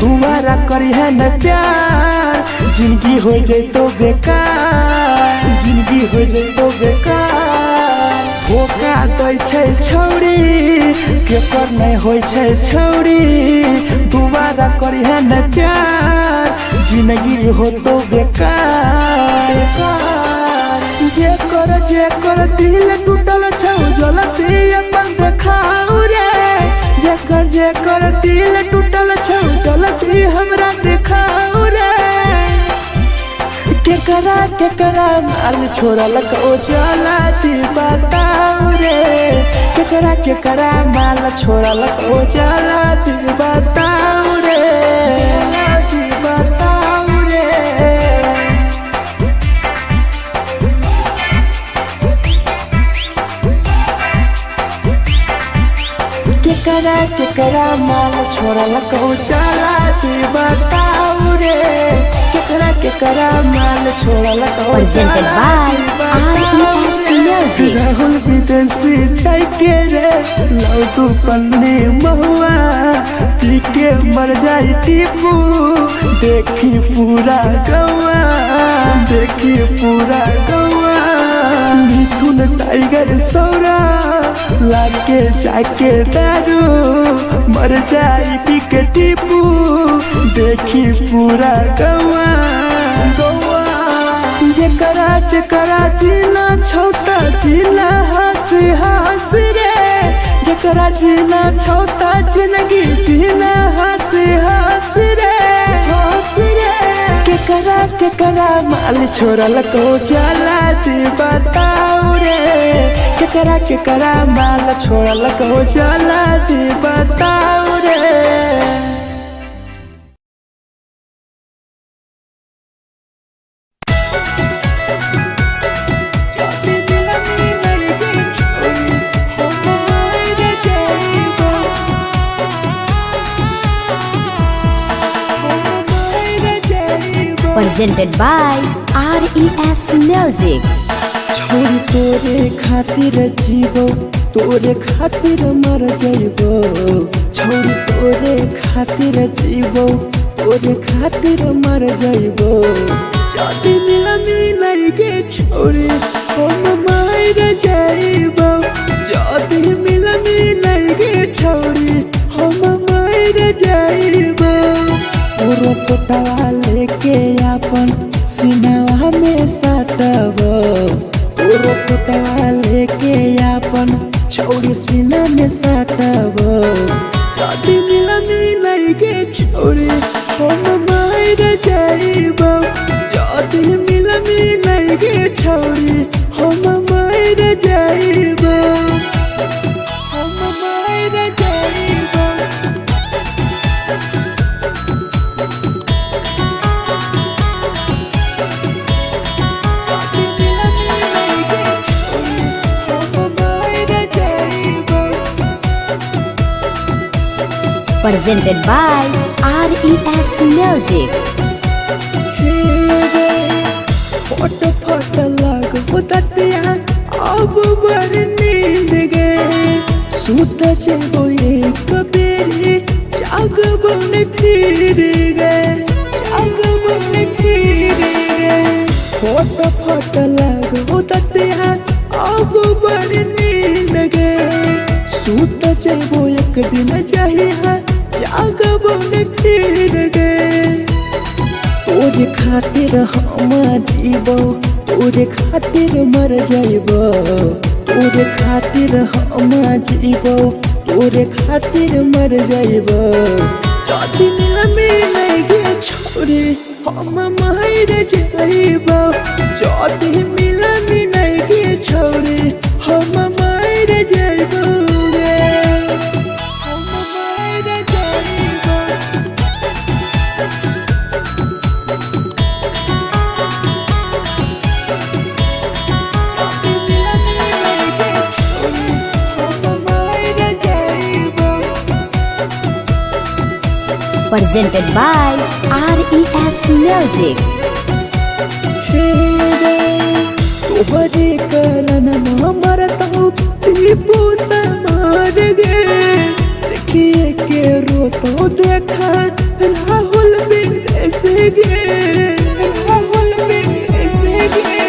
[SPEAKER 1] दोबारा करिहे न प्यार जिंदगी हो जैतो बेकार जिंदगी हो जैतो बेकार धोखा दै छै छौरी केकर नहीं होय छै छौरी दोबारा करिहे न प्यार जिंदगी हो तो बेकार जेकर दिल टूटल छौ जलती अपन देखाऊ रे जेकर दिल टूटल छौ जलती हमरा देखाऊ रे केकरा माल छोड़ल को जलती बताऊ रे केकरा माल छोड़ल को जलती बताऊ रे बताऊ रे केकरा माल छोड़ल को चलाती बताऊ रे केकरा माल छोड़ल को
[SPEAKER 2] Presented by RES Music.
[SPEAKER 1] Rahul विदेशी छै के रे लौटू पन्नी महुआ पी के मर जाई टीपू देखी पूरा गौआ देखी पूरा गौआ मिथुन टाइगर सौरा लाके जाके दारू मर जाई पी के टीपू देखी पूरा गौआ गौआ जेकरा जीना छोटा जीना हंस रे जेकरा जीना छोटा जिंदगी जीना हंस रे केकरा माल छोड़ल को जलाती बताऊ रे केकरा माल छोड़ल को जलाती बताऊ रे
[SPEAKER 2] Presented by RES Music.
[SPEAKER 1] छोरी तोरे खातिर जीवो तोरे खातिर मर जाइबो छोरी तोरे खातिर जीवो तोरे खातिर मर जाइबो जाति मिलई के छोरी हम मर जाइबो जाति मिलई के छोरी हम मर जाइबो पूरा पोटवा लेके अपन सीनावा में सटबो पूरा पोटवा लेके अपन छौरी सीना में सटबो जाति मिलई के छौरी हम मर जाइबो जाति मिलई के छौरी हम मर जाइबो हम मर जाइबो
[SPEAKER 2] Presented by RES Music.
[SPEAKER 1] फोट लग ततिया अब बर नींद गए सूत जेबो एक बेरी जागबो ने फिर गए जागबो ने फिर गए फोट लग ततिया अब बर नींद गए सूत जेबो एक दिन चाहिए जागबो ने फिर गए तोरे खातिर हम जीवो तोरे खातिर मर जाइबो तोरे खातिर हम जीवो तोरे खातिर मर जाइबो जाति मिलई के छोरी हम मर जाइबो जाति मिलई के छोरी हम मर जाइबो रे हम मर जाइबो
[SPEAKER 2] Presented by RES Music.
[SPEAKER 1] तोहरे करन मरत हूँ टीपू समार गे देखिए के रो तो देखा राहुल विदेश गे राहुल विदेश गे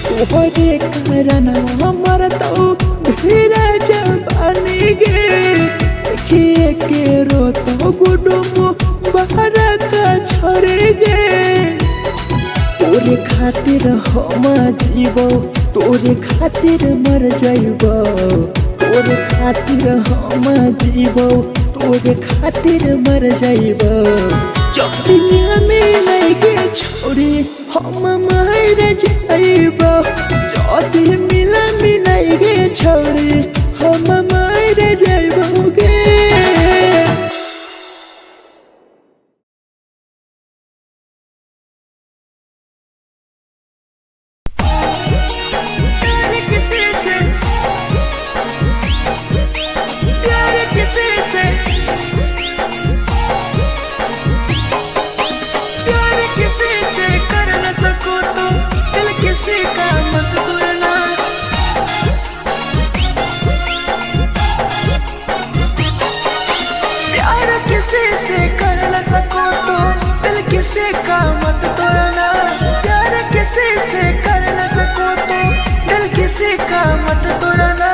[SPEAKER 1] तोहरे कारण हमर तो धीरे जवानी गे देखिए के रो तो गुडुम बाहर का छोड़े गे तोरे खातिर हम जीवो तोरे खातिर मर जाइबो तोरे खातिर हम जीवो तोरे खातिर मर जाइबो चौड़िया में लगे छोड़ी हम मर जाइबो जदी मिला मिलाइगे छोड़ी हम मर जाइबो गे किसी का मत तोड़ना प्यार किसी से कर न सको तो दिल किसी का मत तोड़ना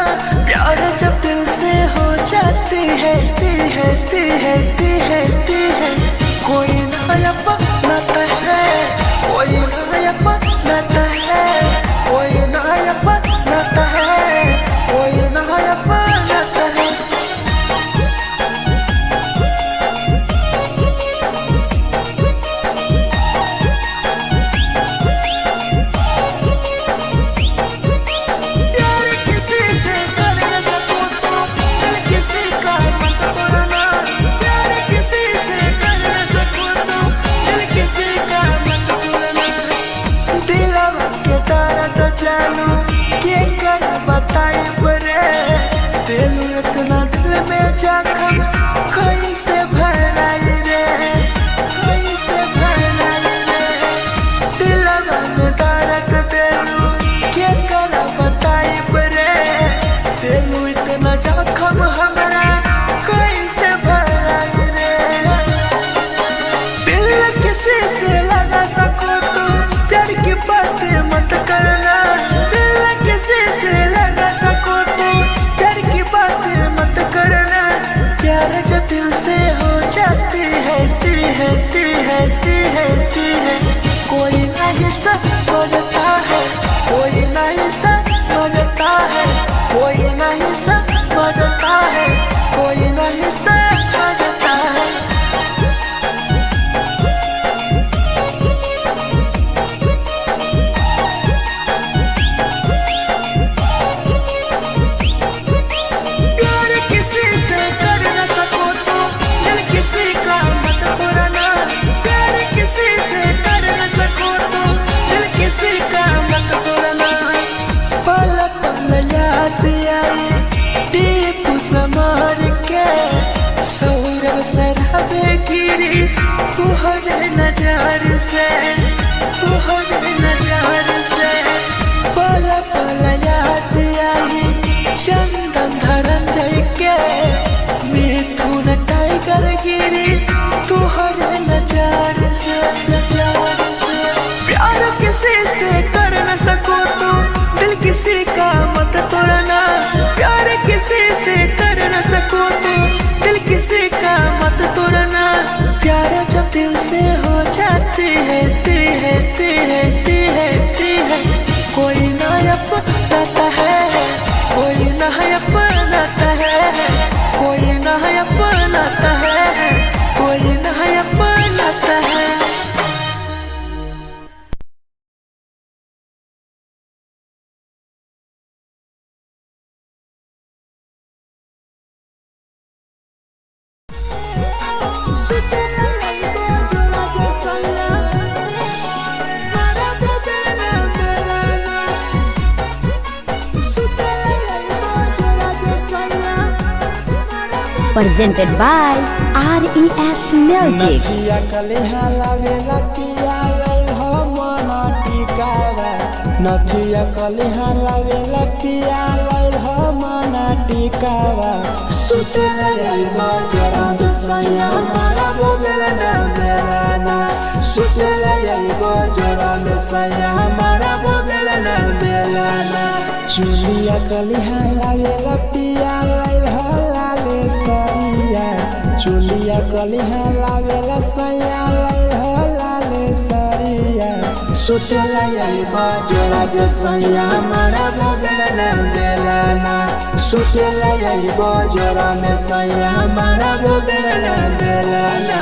[SPEAKER 1] प्यार जब दिल से हो जाती है कोई नया बनाता है कोई नया बनाता है कोई नया बनाता है कोई नया बनाता है इतना दिल में जख्म कैसे भराई रे कैसे भराई रे दिलवा में दर्द देलू के कर बताई रे देलू इतना जख्म हमरा कैसे भराई रे दिल किसी से लगा सको तो प्यार की बात मत करना दिल किसी से लगा सको तो प्यार की बात मत करना प्यार जो दिल से हो जाती है कोई नहीं समझता है कोई नहीं समझता है कोई नहीं समझता है कोई नहीं समझता है समार के सौरभ सरहबे गिरी तुहरे नजर से पल पल याद आई चंदन धनंजय के मिथुन टाइगर गिरी तुहरे नजर से प्यार किसी से कर न सको तो दिल किसी का मत तोड़ना प्यार किसी से कर न सको तो दिल किसी का मत तोड़ना प्यार जब दिल से हो जाती है कोई नया बनाता है कोई नया बनाता है कोई नया बनाता है कोई नया बनाता है
[SPEAKER 2] Presented by RES Music.
[SPEAKER 1] नथिया कलिहा लावेला पिया लैल मना टिकावा सुते लैबा जरा सैया मारा बोलना बेलाना सुते लैबा जरा सैया मारा बोलना बेलाना चुलिया कलिहा लावेला पिया लैल लाले सरिया चुलिया कलिहा लावेला सैया लैल लाले सरिया सुते लैबा जरा सैया मारा बोलना बेलाना सुते लैबा जरा सैया मारा बोलना बेलाना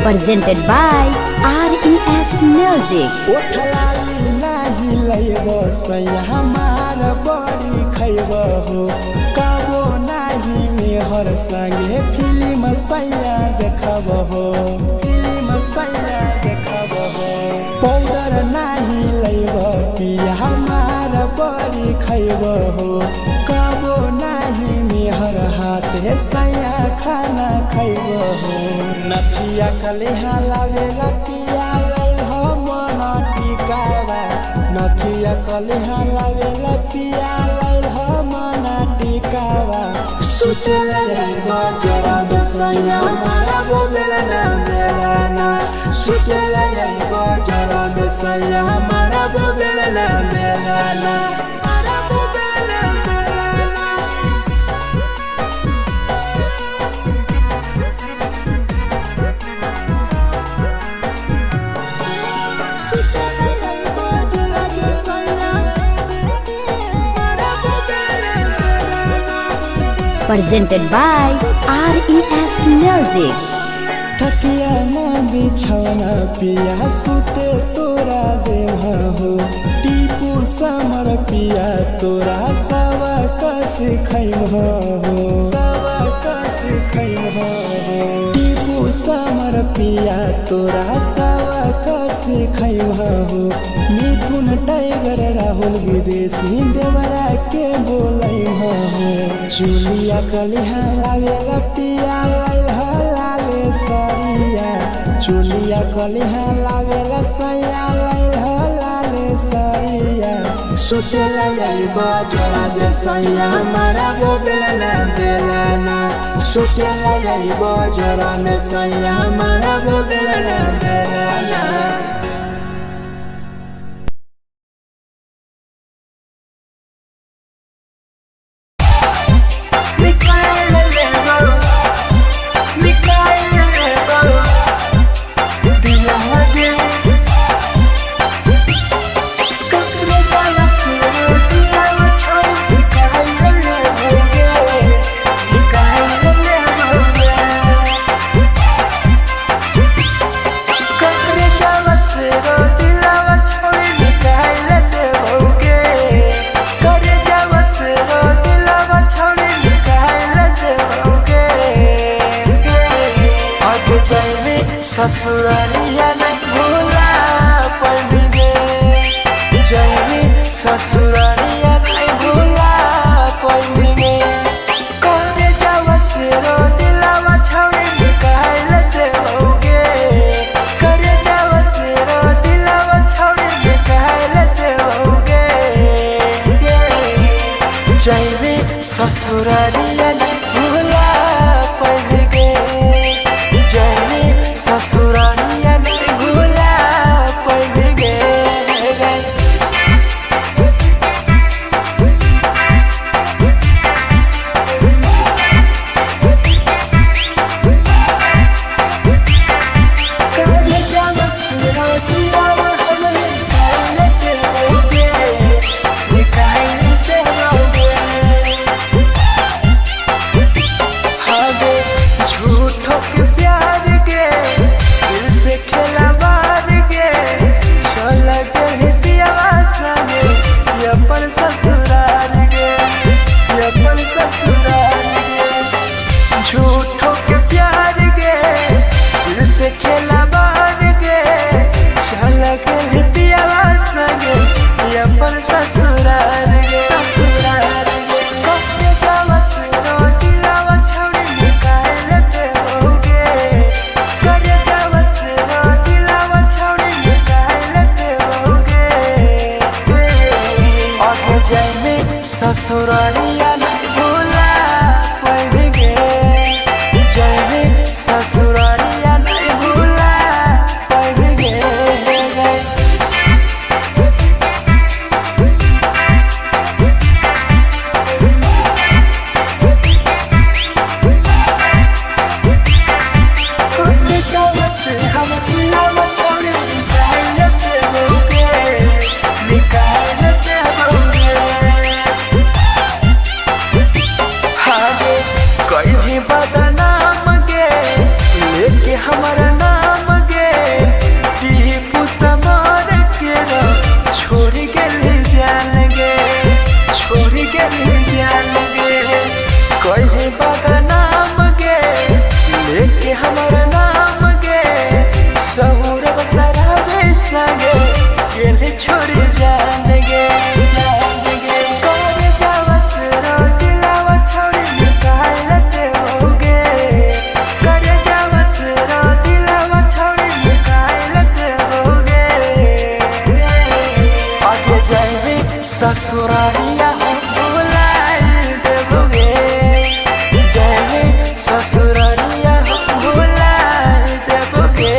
[SPEAKER 2] Presented by RES Music.
[SPEAKER 1] ओठलाली नाही लैबो सैया हमार बड़ी खैबो हो काबो नाही मेहर संगे फिल्म सैया देखबो हो फिल्म सैया देखबो हो पाउडर नाही लैबो पिया हमार बड़ी खैबो हो काबो नाही मेहर हाथे सैया खाना खैबो हो नथिया कलिहा लावेला पिया लैल मना टिकावा नथिया कलिहा लावेला पिया लैल मना टिकावा सुते लैबा जरा सैया मारा बोलना बेलाना सुते लैबा जरा सैया मारा बोलना बेलाना
[SPEAKER 2] Presented by RES Music.
[SPEAKER 1] थकिया न बिछौना पिया सुते तोरा देह हो टीपू समर पिया तोरा सवा कस खैम हो सवा कस खैम हो टीपू समर पिया तोरा सवा कस खैम हो मिथुन टाइगर राहुल विदेशी देवरा के बोलै हो चुलिया कलिहा लावेला पिया लाले सरिया चुलिया कलिहा लावेला सैया लाले सरिया सुते लैबा जरा सैया मारा बोलना बेलाना सुते लैबा जरा सैया मारा बोलना बेलाना ससुरालिया नहीं भूला पड़ेंगे जैनी ससुरालिया नहीं भूला पड़ेंगे करे जावा से रो दिलावा छौड़ी निकाल देओगे करे जावा से रो दिलावा छौड़ी निकाल देओगे जैनी ससुरालिया नहीं भूला पड़ेंगे जैनी ससुरालिया नहीं भूला पड़ेंगे झूठों के प्यार के दिल से खेला मार के चला गए पियावा संगे अपन ससुराल के अपन ससुराल के झूठों के प्यार के दिल से खेला मार के ससुरालिया नहीं भूला पाएंगे, जाएंगे ससुरालिया नहीं भूला पाएंगे। हमारा नाम गे टीपू समार के छोड़ गए जान गे, छोड़ गए जान गे। कहीं बदनाम गे लेके हमारा नाम गे, सहूर बसरावे संगे गेले छोड़ जान गे। ससुरालिया भूला देबोगे, जाएंगे ससुरालिया भूला देबोगे।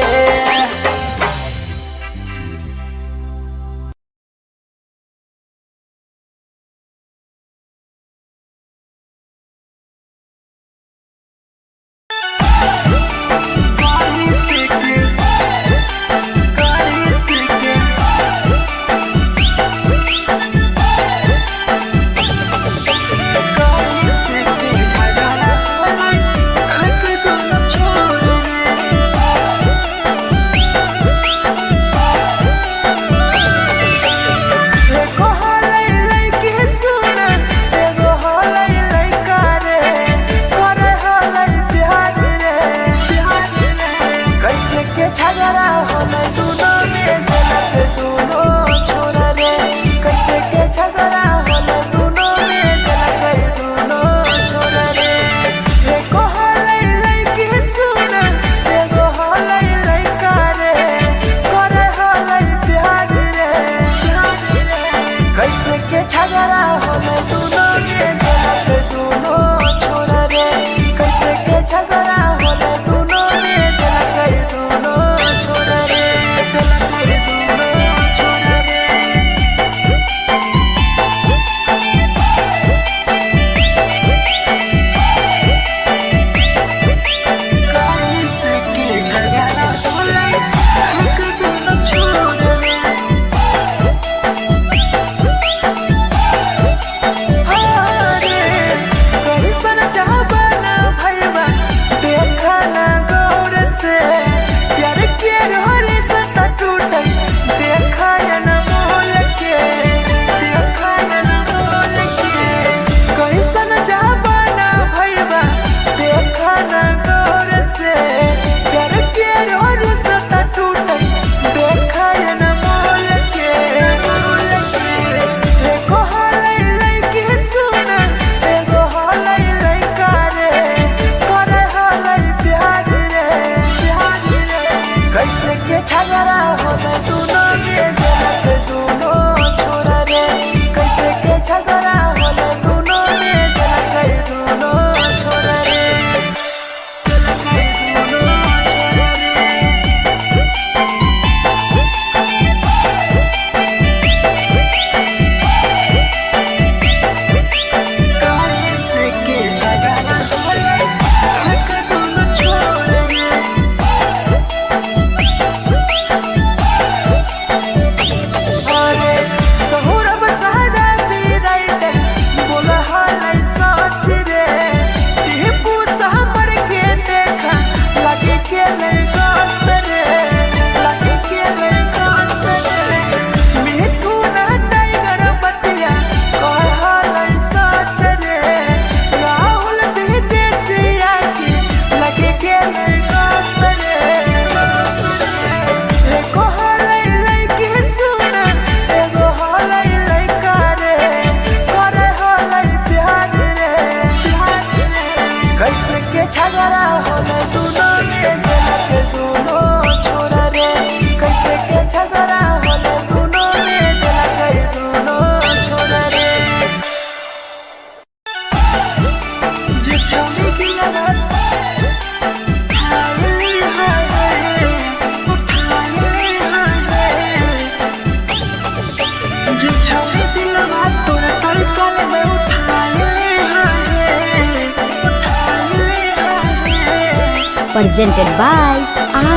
[SPEAKER 2] presented by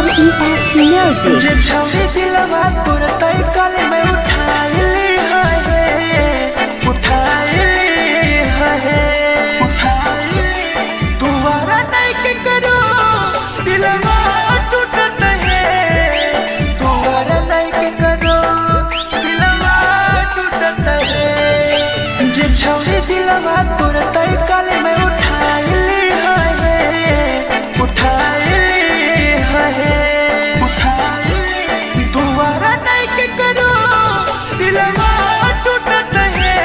[SPEAKER 2] RES Music.
[SPEAKER 1] जे छौरी दिलवा तोर तई कल में उठाइली है तुम्हारा नहीं के करो दिलवा टूटत है तुम्हारा नहीं के करो दिलवा टूटत है जे छौरी दिलवा तोर तई कल में उठाइली है तुम्हारा नहीं के करो दिलवा टूटत है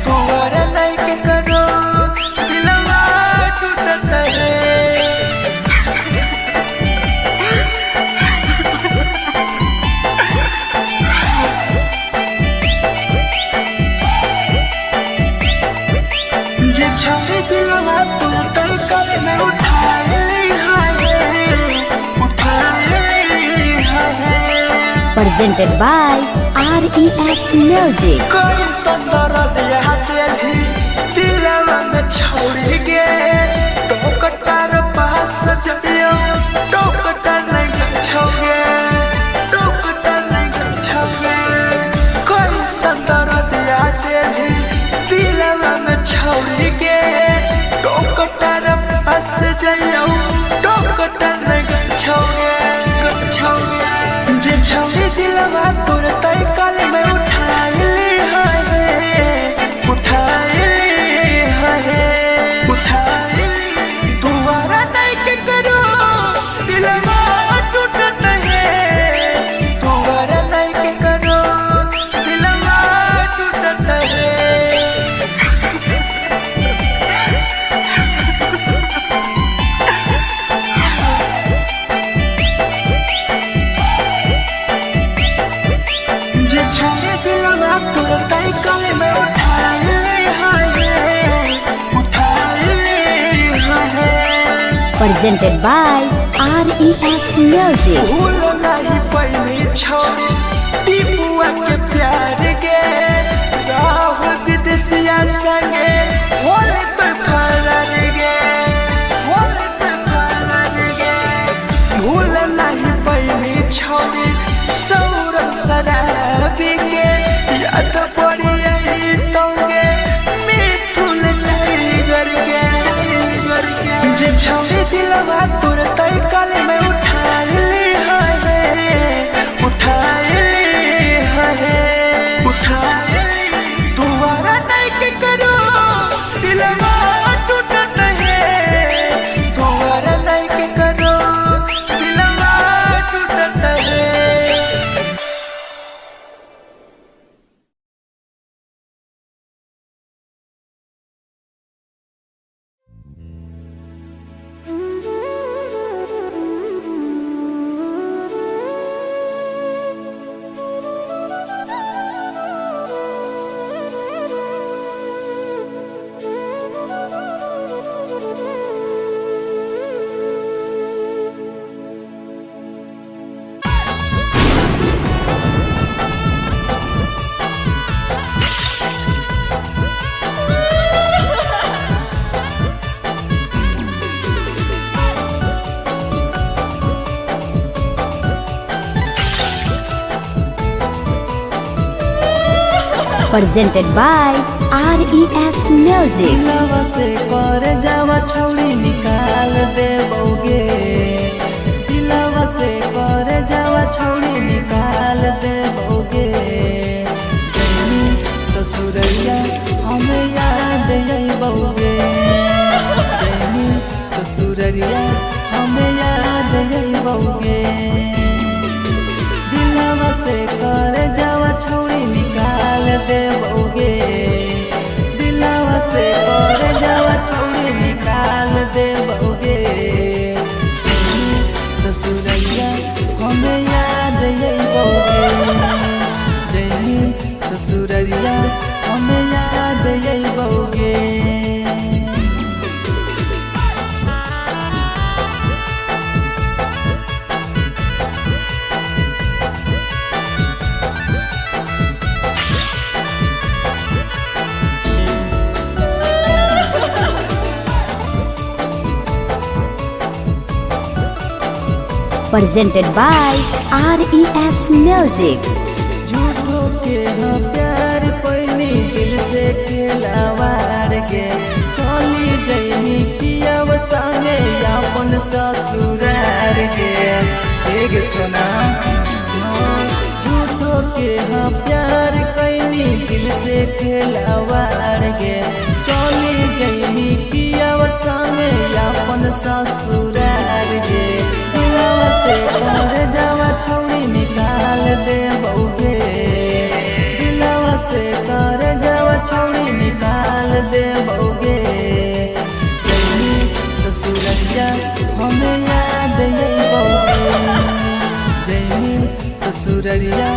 [SPEAKER 1] तुम्हारा नहीं के करो दिलवा टूटत है जे छौरी दिलवा तोर तई कल में उठाइली है
[SPEAKER 2] Presented by RES Music.
[SPEAKER 1] कोई संदर दिया तेरी दिलवा में छोड़ी गे टोकटार पास जइयो टोकटार नहीं छोगे टोकटार नहीं छोगे कोई संदर दिया तेरी दिलवा में छोड़ी गे टोकटार पास जइयो टोकटार नहीं छोगे जे छौरी दिलवा तोर तई कल में उठाइली है तुम्हारा नहीं के करो दिलवा टूटत है तुम्हारा नहीं के करो दिलवा टूटत है जे छौरी दिलवा तोर तई कल में उठाइली है
[SPEAKER 2] Presented by RES Music.
[SPEAKER 1] भूल नहीं पैनी छोड़ी टीपुआ के प्यार गे राहुल विदेशिया संगे होले तो फरार गे भूल नहीं पैनी छोड़ी सौरभ शराबी के याद पड़ी आई तोगे मिथुन टाइगर के जे छौरी दिलवा तोर तई कल में उठाइली है तुम्हारा नहीं के करो दिलवा टूटत है तुम्हारा नहीं के करो दिलवा टूटत है
[SPEAKER 2] Presented by RES Music.
[SPEAKER 1] दिलवा से कर जावा छौड़ी निकाल देबोगे दिलवा से कर जावा छौड़ी निकाल देबोगे जैनी ससुरैया हमें याद अइबोगे जैनी ससुरैया हमें याद अइबोगे दिलवा से कर जावा छौड़ी निकाल देबोगे दिलवा से कर जावा छौड़ी निकाल देबोगे ससुरैया हमें याद अइबोगे जैनी ससुरैया हमें याद अइबोगे
[SPEAKER 2] presented by RES Music.
[SPEAKER 1] झूठो के हाँ प्यार पैनी दिल से खिलावार के चली जैनी किया संगे अपन ससुरार के एक सुना झूठो के हाँ प्यार कैनी दिल से खिलावार के चली जैनी किया संगे अपन ससुरार के घर जावा छौड़ी निकाल दे बउगे दिलवा से घर जावा छौड़ी निकाल दे बउगे जैनी ससुररिया हमें याद यही बउगे जैनी ससुररिया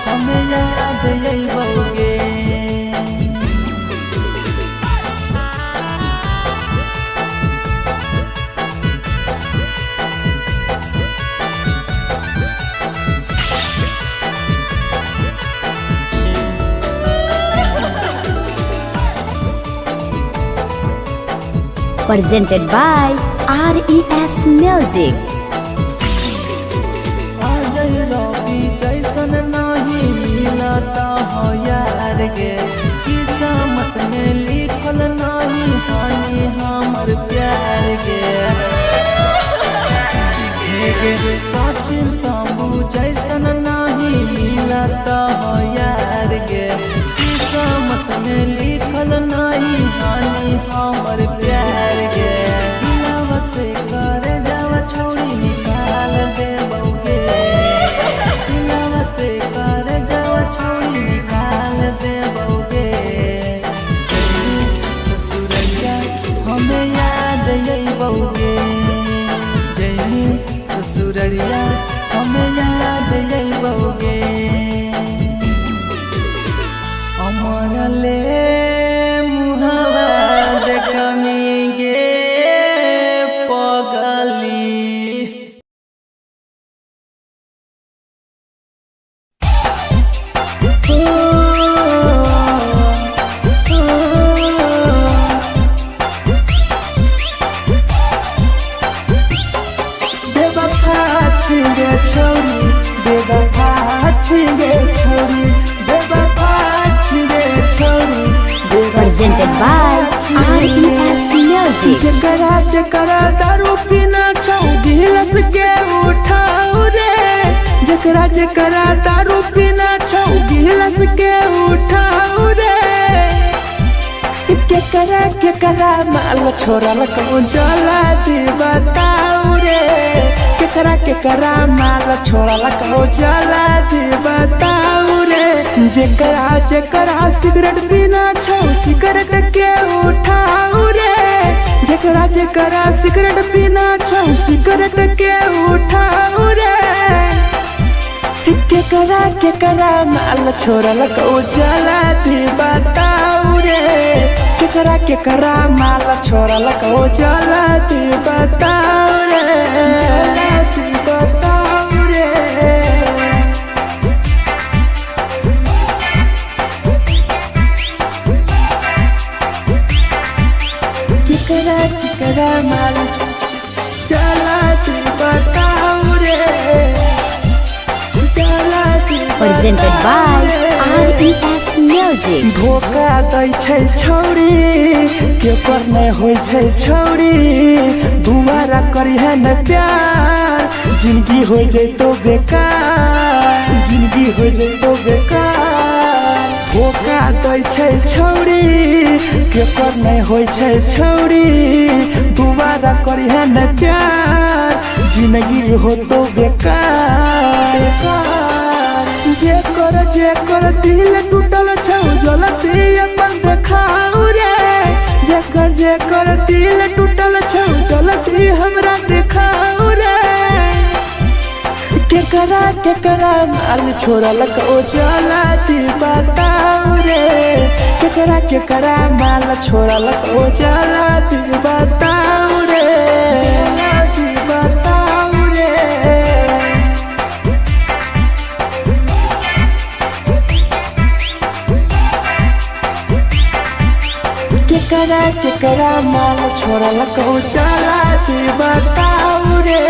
[SPEAKER 1] हमें याद यही बउगे
[SPEAKER 2] Presented by RES Music.
[SPEAKER 1] Ajay रवि जैसन नहीं मिलता हो यार गे किस्मत में लिखल नहीं हानि हमर प्यार गे सचिन शंभू जैसन नहीं मिलता हो यार गे किस्मत में लिखल नहीं हानि हमर प्यार गे दिलवा से कर जावा छौड़ी निकाल दे बउगे दिलवा से कर जावा छौड़ी निकाल दे बउगे ससुररिया हमें याद यही बउगे जैनी ससुररिया हमें याद यही बउगे अमर ले मुहावा देखमी गे पगली बेवफा छिगे छोरी बेवफा छिगे छोरी बेवफा छिगे छोरी
[SPEAKER 2] Presented by RES Music.
[SPEAKER 1] जकरा जकरा दारू पीना छौ गिलास के उठाऊ रे जकरा जकरा दारू पीना छौ गिलास के उठाऊ रे केकरा माल छोड़ल कहूँ जला दी बताऊ रे केकरा माल छोड़ल कहूँ जला दी बताऊ रे जकरा जकरा सिगरेट पीना छौ सिगरेट के उठाऊ रे जकरा जकरा सिगरेट पीना छौ सिगरेट के उठाऊ रे केकरा माल छोड़ल कहूँ जला दी बताऊ रे केकरा माल छोड़ल कहूँ जला दी बताऊ रे जला दी बताऊ रे केकरा माल चला तू बताऊ रे चला तू
[SPEAKER 2] Presented by RES Music.
[SPEAKER 1] धोखा दै छै छौड़ी केकर नहीं होइ छै छौड़ी दुबारा करिहे न प्यार जिंदगी हो जैतो बेकार जिंदगी हो जैतो बेकार धोखा दै छै छौड़ी केकर नहीं होइ छै छौड़ी दुबारा करिहे न प्यार जिंदगी हो तो बेकार जेकर दिल टूटल छौ जलती अपन देखाऊ रे जेकर दिल टूटल छौ जलती हमरा देखाऊ रे केकरा माल छोड़ल कहूँ जलती बताऊ रे केकरा माल छोड़ल कहूँ जलती बताऊ रे जलती बताऊ रे केकरा माल छोड़ल कहूँ चला जी बताऊ रे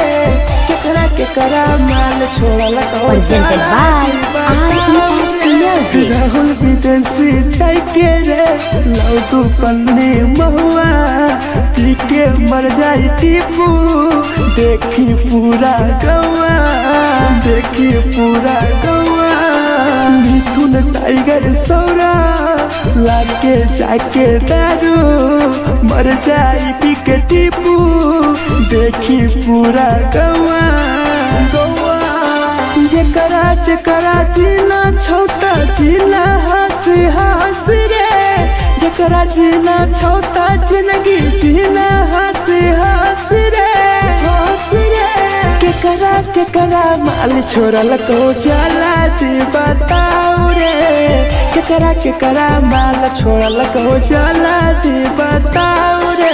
[SPEAKER 1] केकरा केकरा माल छोड़ल
[SPEAKER 2] Presented by RES Music.
[SPEAKER 1] Rahul विदेशी छै के रे लौ तू पन्ने महुआ पी के मर जाई टीपू देखी पूरा गौआ देखी पूरा गौआ मिथुन टाइगर सौरा लाके जाके दारू मर जाई पी के टीपू देखी पूरा गौआ गौआ जेकरा जेकरा जीना छोटा जीना हंस हंस रे जेकरा जीना छोटा जिंदगी जीना हंस हंस रे हंस रे केकरा केकरा माल छोड़ल को जाला जी बताओ रे केकरा केकरा माल छोड़ल को जाला जी बताओ रे।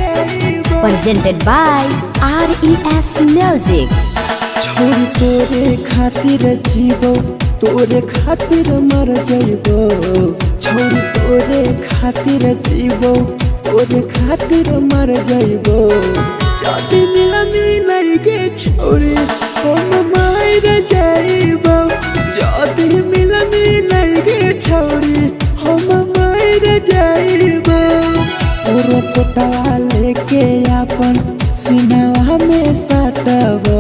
[SPEAKER 2] Presented by RES Music.
[SPEAKER 1] छोड़ तोरे खातिर जीवो तोरे खातिर मर जाइबो छोड़ तोरे खातिर जीवो तोरे खातिर मर जाइबो जाति मिलई के छोड़ी हम मर जाइबो जाति मिलई के छोड़ी हम मर जाइबो पूरा पोटवा लेके अपन सीनावा में सटबो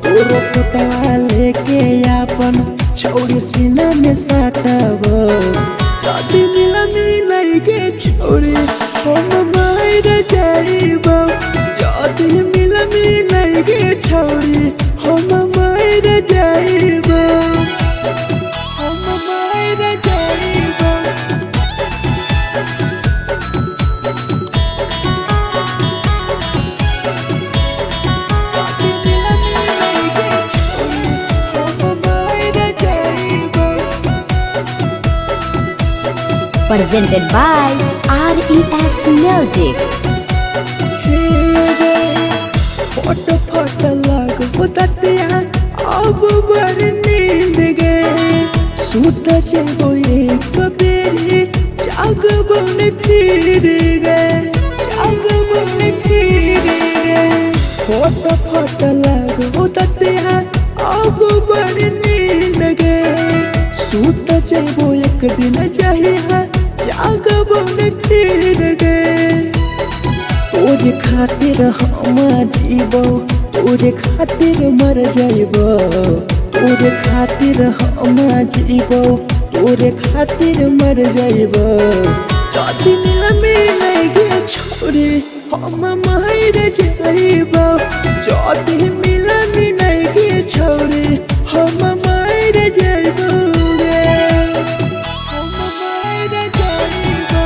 [SPEAKER 1] पूरा पोटवा लेके अपन छौड़ी सीना में सटबो जाति मिलई के छोड़ी हम मर जाइबो जाति मिलई के छोड़ी हम मर जाइबो हम मर जाइबो।
[SPEAKER 2] Presented by RES Music.
[SPEAKER 1] फोट फोट लग बुततिया अब बर नींद गए सूत जेबो एक बेरी जागबो ने फिर गए जागबो ने फिर गए फोट फोट लग बुततिया अब बर नींद गए सूत जेबो एक दिन चाहिए जागबो ने फिर गए तोरे खातिर हम जीवो तोरे खातिर मर जाइबो तोरे खातिर हम जीवो तोरे खातिर मर जाइबो जाति मिलई के छोड़ी हम मर जाइबो जाति मिलई के छोड़ी हम मर जाइबो हम मर जाइबो।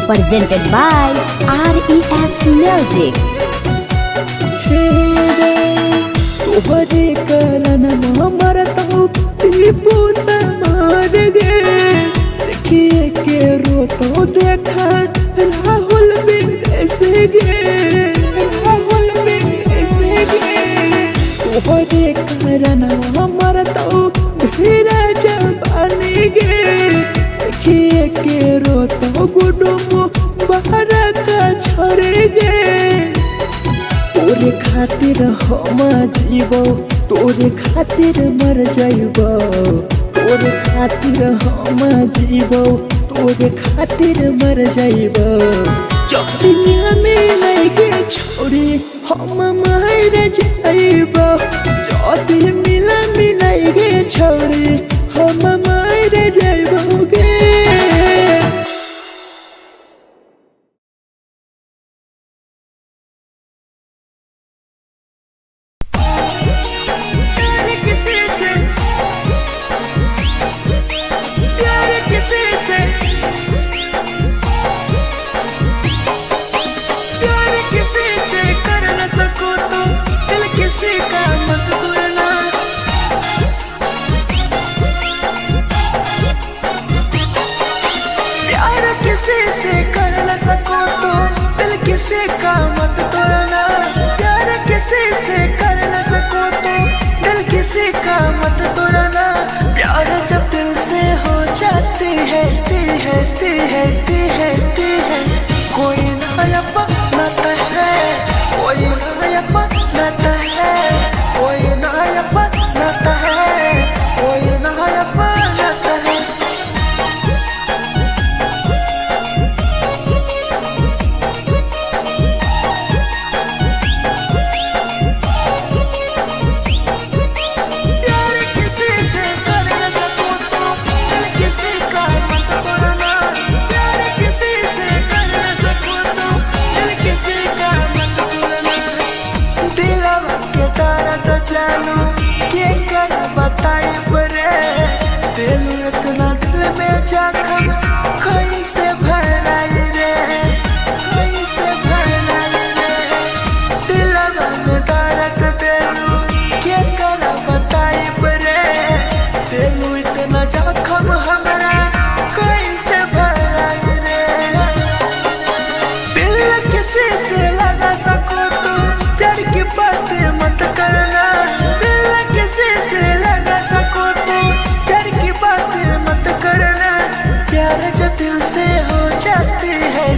[SPEAKER 2] Presented by RES Music.
[SPEAKER 1] तोहरे करन मरतो टीपू समार गे देखिए के रोतो देखा राहुल विदेश गे राहुल विदेश गे तोहरे करन मरतो धीरा जवानी गे देखिए के रोतो गुडुमो बाहर का छोड़ गे तोरे खातिर हम जीवो तोरे खातिर मर जाइबो तोरे खातिर हम जीवो तोरे खातिर मर जाइबो जाति मिलई के छोड़ी हम मर जाइबो जाति मिलई के छोड़ी हम मर जाइबो गे। जानू के कर बताई बरे दिल इतना दिल में जखम कैसे भराई रे कैसे भराई रे दिलवा में दर्द देलू के कर बताई बरे दिल इतना जखम हमरा कैसे भराई रे दिल किसी से लगा सको तो प्यार की बातें मत करना दिल किसी से लगा सको तो प्यार की बातें मत करना प्यार जो दिल से हो जाती है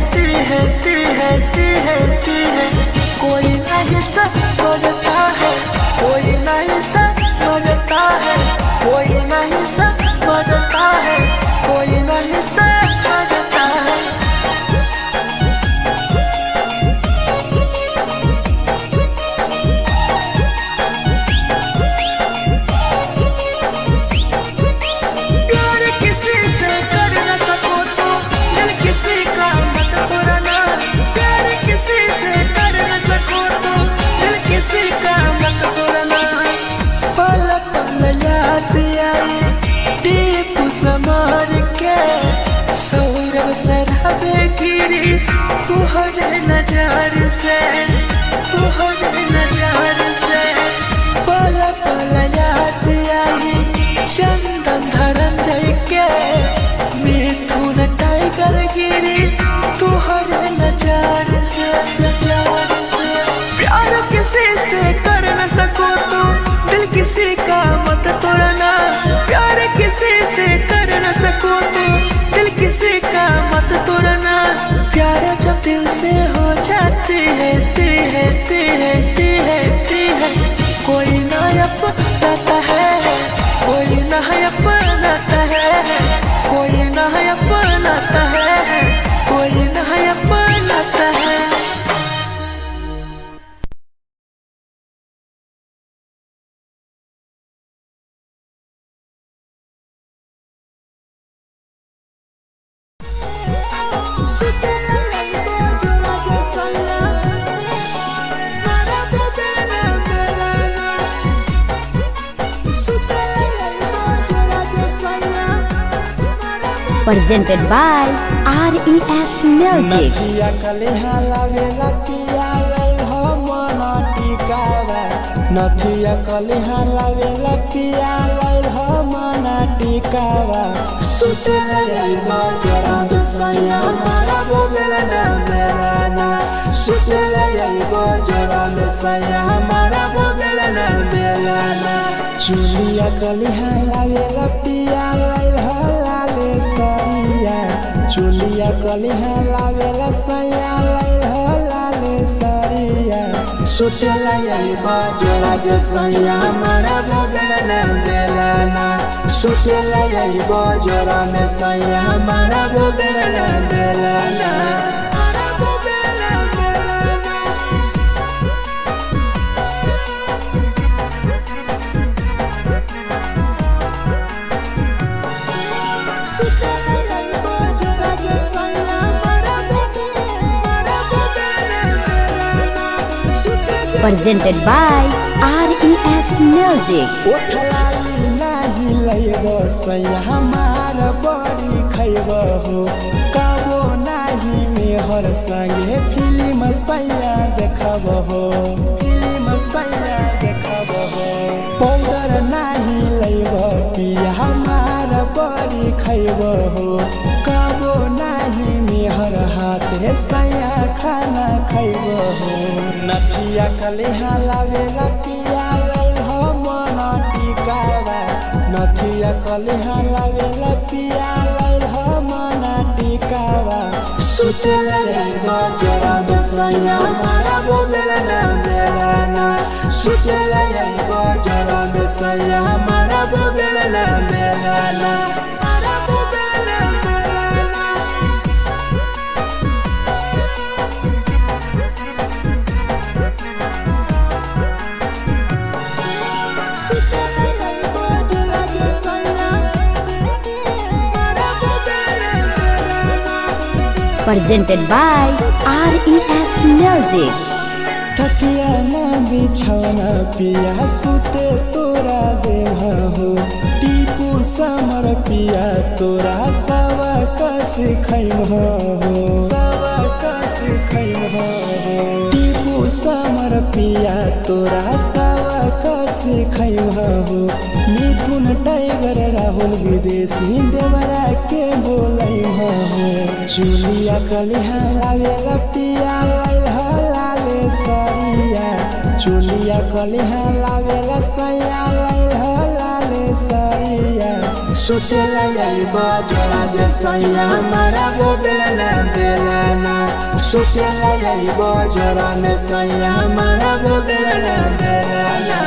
[SPEAKER 1] कोई नहीं समझता है कोई नहीं समझता है कोई नहीं समझता है कोई नहीं समझता है समार के सौरभ शराबे गिरी तुहरे नजर से पल पल याद आई चंदन धरंजय के मिथुन टाइगर गिरी तुहरे नजर से प्यार किसी से कर न सको तो दिल किसी का मत तोड़ना प्यार किसी से कर न सको तो दिल किसी का मत तोड़ना प्यार जब दिल से हो जाती है कोई ना अपनाता है कोई ना अपनाता है कोई ना अपनाता है कोई ना अपनाता है
[SPEAKER 2] Presented by RES Music.
[SPEAKER 1] नथिया कलिहा लावेला पिया लई हो मना टिकावा नथिया कलिहा लावेला पिया लई हो मना टिकावा सुते लई बजरा सैया मारा बोलेला ना बेलाना सुते लई बजरा सैया मारा बोलेला ना बेलाना चुलिया कलिहा लावेला पिया लई हो लाले सरिया चुलिया कलिहा लावेला सैया लई हो लाले सरिया सुते लई बजरा सैया मारा बोलेला ना बेलाना सुते लई बजरा सैया मारा बोलेला ना बेलाना
[SPEAKER 2] Presented by RES Music.
[SPEAKER 1] ओठलाली नाही लैबो सैया हमार बड़ी खैबो हो कबो नाही मेहर संगे फिल्म सैया देखबो हो पाउडर नाही लैबो पिया हमार बड़ी खैबो हो कबो नाही मेहर हाथे सैया खाना खैबो हो नथिया कलिहा लावेला पिया लई हो मना टिकावा नथिया कलिहा लावेला पिया लई हो मना टिकावा सुते लई बजरा सैया मारा बोलेला ना बेलाना सुते लई बजरा सैया मारा बोलेला ना बेलाना
[SPEAKER 2] Presented by RES Music.
[SPEAKER 1] तकिया ना बिछौना पिया सुते तोरा देह हो टीपू समर पिया तोरा सवा कस खैम हो सवा कस खैम हो टीपू समर पिया तोरा सवा कस खैम हो मिथुन टाइगर राहुल विदेशी देवरा के बोलै हो चुलिया कलिहा लागे पिया लाले सरिया चुलिया कलिहा लागे सैया लाले सरिया सुते लगे बजरा जे सैया मारा वो बेला बेला सुते लगे बजरा में सैया मारा वो बेला बेला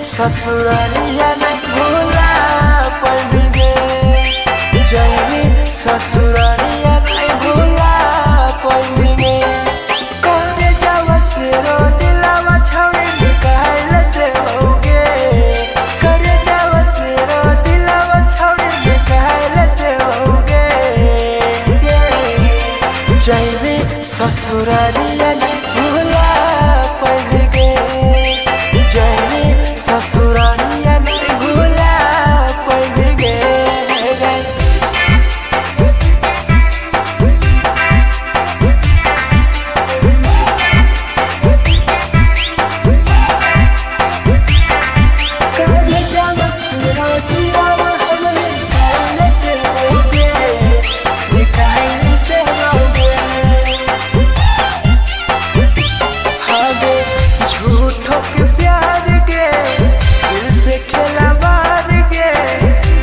[SPEAKER 1] ससुरालिया नहीं भूला पड़ेंगे जैनी ससुरालिया नहीं भूला पड़ेंगे करे जावा से रो दिलावा छौड़ी निकाल लेते होगे करे जावा से रो दिलावा छौड़ी निकाल लेते होगे जैनी ससुरालिया नहीं भूला पड़ेंगे ससुरालिया नहीं भूला पड़ेंगे झूठों के प्यार के दिल से खेला मार के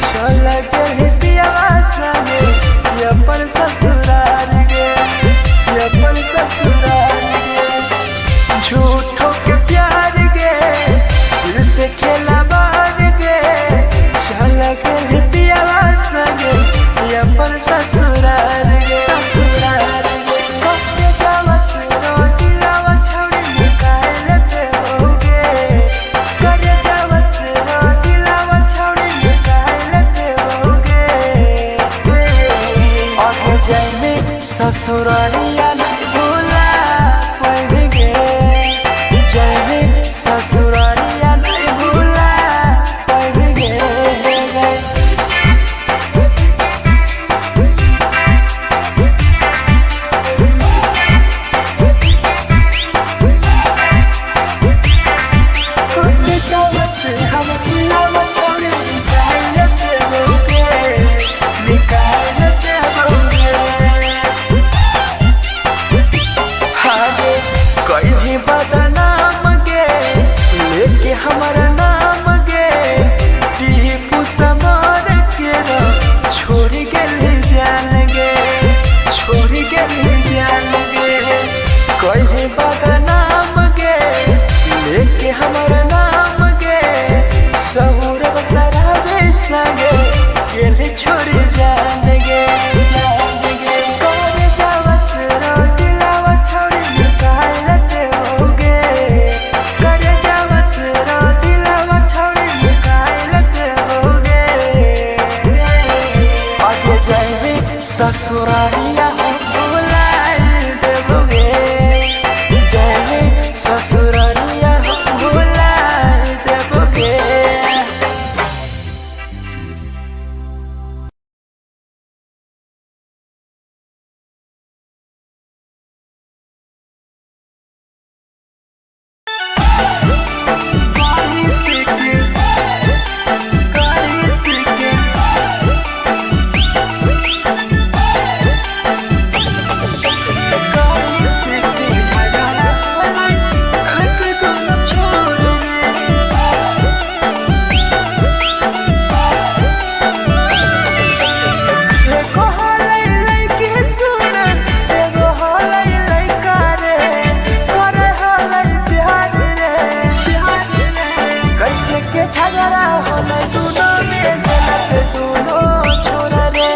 [SPEAKER 1] चल गए पियावा संगे अपन ससुराल गे अपन ससुराल गे झूठों के प्यार के दिल से खेला मार के चल गए पियावा संगे अपन ससुराल गे ससुराल गे कब जावा से रो दिलावा छौड़ी निकाल लेते होगे करे जावा से रो दिलावा छौड़ी निकाल लेते होगे और हो जाए में ससुरालिया नहीं भूला पड़ेंगे जय में ससुरालिया नहीं भूला पड़ेंगे झगड़ा होले दोनों में जलत दोनों छोरा रे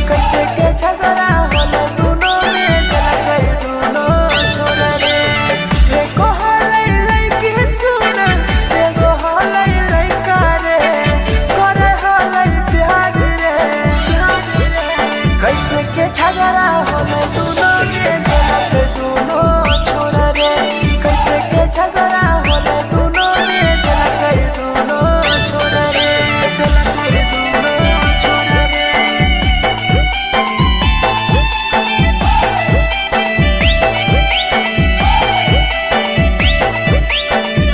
[SPEAKER 1] कैसे के झगड़ा होले दोनों में जलत दोनों छोरा रे एको होले लइकी सुन एगो होले लइका रे करे होले प्यार रे कैसे के झगड़ा होले दोनों में जलत दोनों छोरा रे कैसे के झगड़ा होले दोनों में जलत दोनों छोरा रे जलत दोनों छोरा रे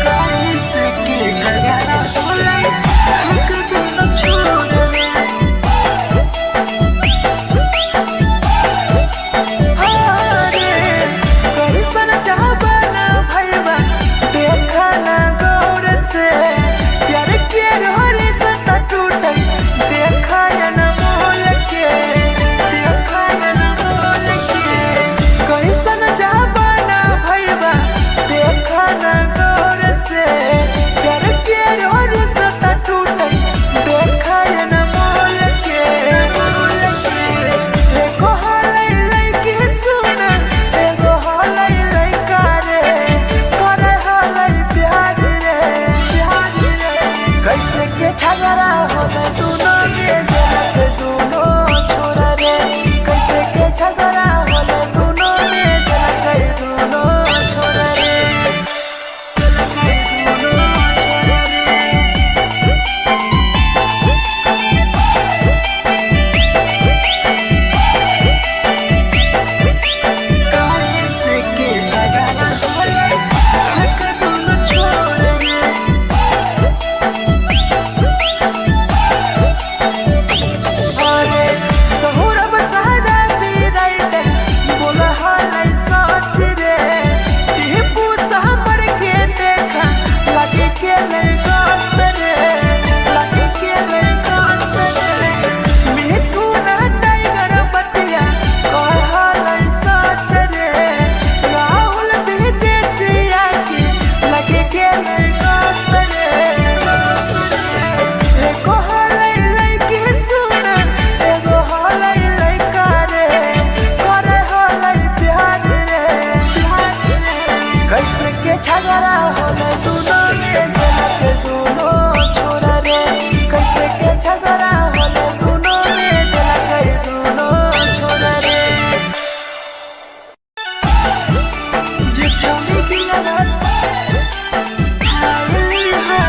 [SPEAKER 1] कैसे के झगड़ा होले दोनों छोरा रे झगड़ा होले दोनों में जलत दोनों छोरा रे कैसे के झगड़ा होले दोनों में जलत दोनों छोरा रे जलत दोनों छोरा रे कैसे के झगड़ा होले दोनों छोरा रे कैसे के झगड़ा होले दोनों में जलत दोनों छोरा रे कैसे के झगड़ा होले दोनों में जलत दोनों छोरा रे जे छौरी दिलवा उठाई है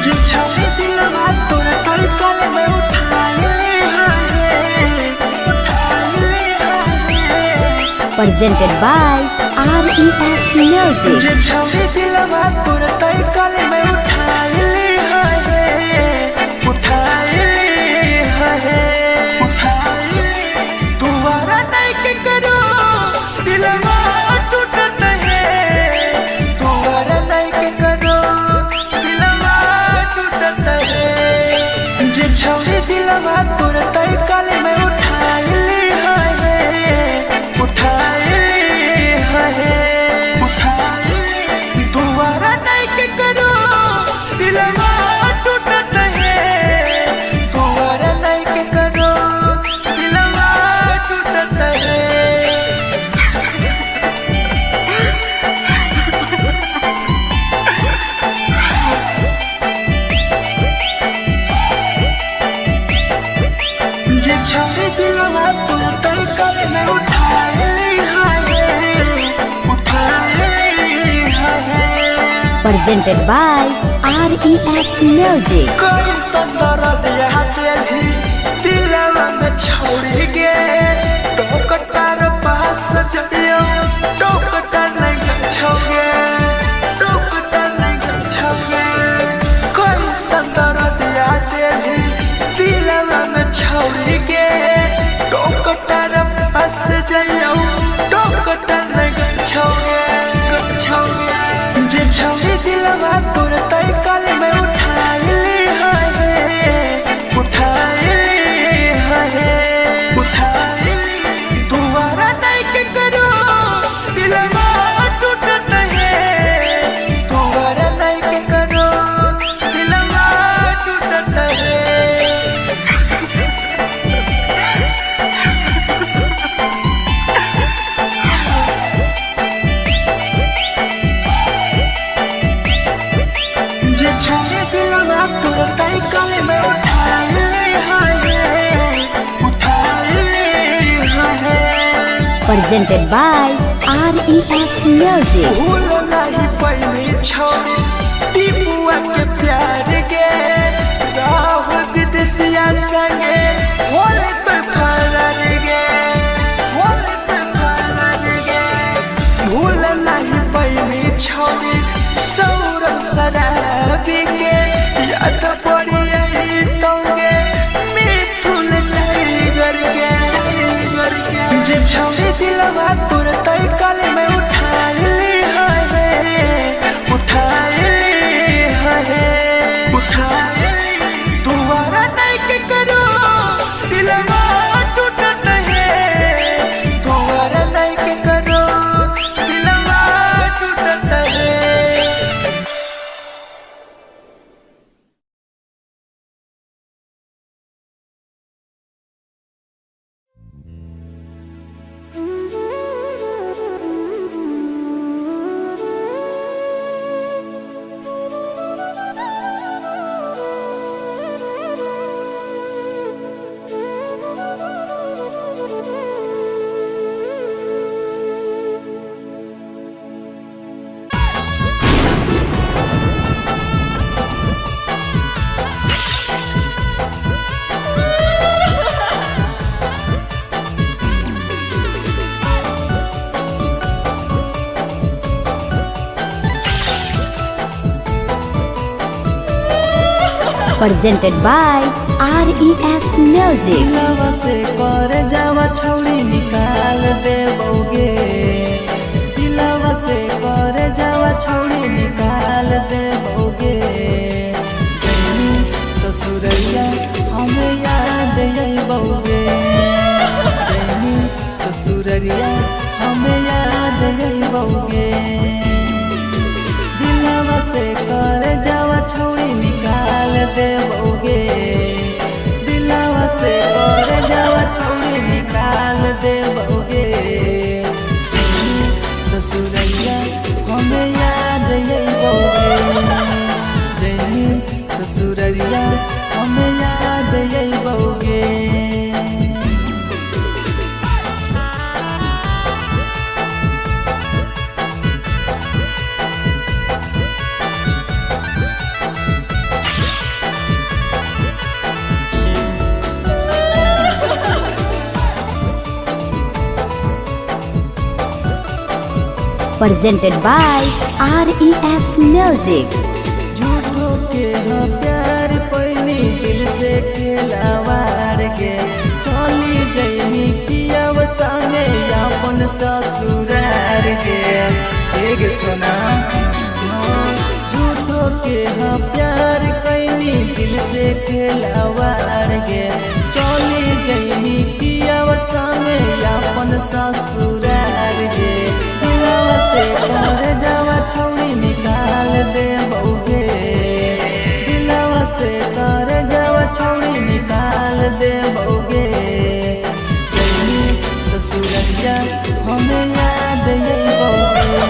[SPEAKER 1] जे छौरी दिलवा तोर तलकल में उठाई
[SPEAKER 2] presented by RES Music.
[SPEAKER 1] जे छौरी दिलवा तोर तलकल में उठाई तुम्हारा नहीं के करो दिलवा टूटत है तुम्हारा नहीं के करो दिलवा टूटत है जे छौरी दिलवा तोर तलकल में उठाई तुम्हारा नहीं के करो दिलवा टूटत है तुम्हारा नहीं के करो दिलवा टूटत है जे छौरी दिलवा तोर तलकल में उठाई
[SPEAKER 2] Presented by RES Music.
[SPEAKER 1] कोई संदर्भ यहाँ तेरी दिलवा में छोड़ गे टोकटार पास चलियो टोकटार नहीं छोगे टोकटार नहीं छोगे कोई संदर्भ यहाँ तेरी दिलवा में छोड़ गे टोकटार पास चलियो टोकटार नहीं छोगे जे छौरी दिलवा तोर तलकल में उठाई तुम्हारा नहीं के करो
[SPEAKER 2] Presented by RES Music.
[SPEAKER 1] भूल नहीं पहली छौरी टीपुआ के प्यार के राह विदेशिया संगे होले पे फरार गे होले पे फरार गे भूल नहीं पहली छौरी सौरभ शराबी के याद पड़ी यही तोगे मिथुन टाइगर के जे छौरी दिलवा तुरंत कल में उठा ली तुम्हारा नहीं के करो दिलवा टूटत है तुम्हारा नहीं के करो दिलवा टूटत है।
[SPEAKER 2] Presented by RES Music.
[SPEAKER 1] दिलवा से कर जावा छौरी निकाल देबोगे दिलवा से कर जावा छौरी निकाल देबोगे जैनी ससुरैया हमें याद अइबोगे जैनी ससुरैया हमें याद अइबोगे दिलवा से कर जावा छौरी निकाल देबोगे दिलवा से कर जावा छौरी निकाल देबोगे ससुरैया हमें याद अइबोगे जैनी ससुरैया हमें याद अइबोगे।
[SPEAKER 2] Presented by RES Music.
[SPEAKER 1] झूठो के हो प्यार पैनी दिल से खिलवाड़ के चली जैनी कियाव संगे अपन ससुरार के एक सुना झूठो के हो प्यार पैनी दिल से खिलवाड़ के चली जैनी कियाव संगे अपन ससुरार के दिलवा से कर जावा छौरी निकाल देबोगे दिलवा से कर जावा छौरी निकाल देबोगे जैनी ससुरैया हमें याद अइबोगे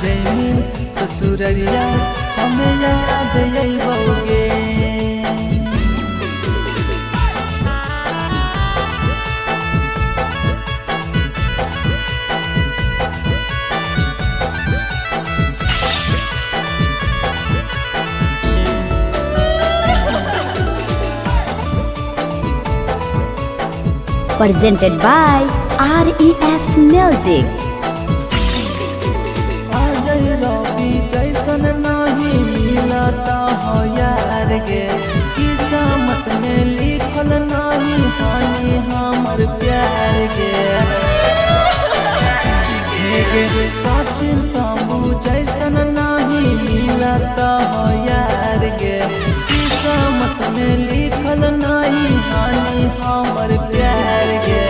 [SPEAKER 1] जैनी ससुरैया हमें याद अइबोगे।
[SPEAKER 2] Presented by RES Music.
[SPEAKER 1] Ajay रवि जैसन नहीं मिलता हो यार गे किस्मत में लिखल नहीं हानि हमर प्यार गे सचिन शंभू जैसन नहीं मिलता हो यार गे किस्मत में लिखल नहीं हानि हमर प्यार गे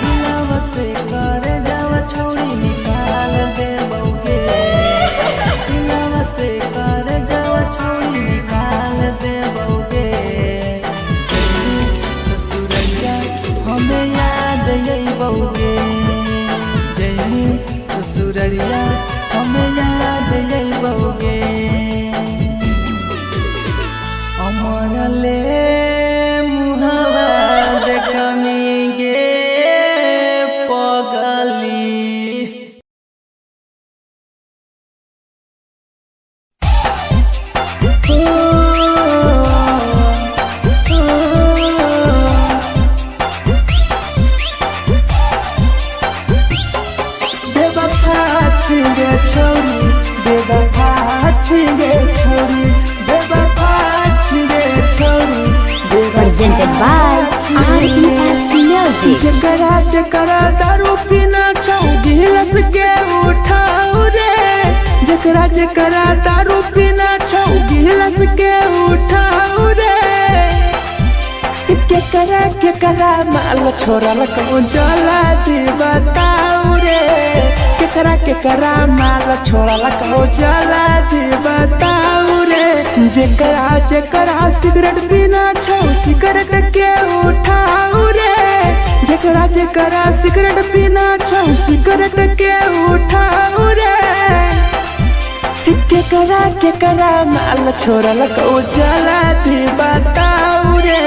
[SPEAKER 1] दिलवा से कर जावा छौरी
[SPEAKER 2] RES Music.
[SPEAKER 1] जकरा जकरा दारू पीना छौ गिलास के उठाऊ रे, जकरा जकरा दारू पीना छौ गिलास के उठाऊ रे। केकरा केकरा माल छोड़ल कहूँ जला दी बताऊ रे, केकरा केकरा माल छोड़ल कहूँ जला दी बताऊ रे। जेकरा जेकरा सिगरेट पीना छौ सिगरेट के उठाऊ रे, जेकरा जेकरा सिगरेट पीना छौ सिगरेट के उठाऊ रे। केकरा केकरा माल छोड़ल कहूँ जला दी बताऊ रे,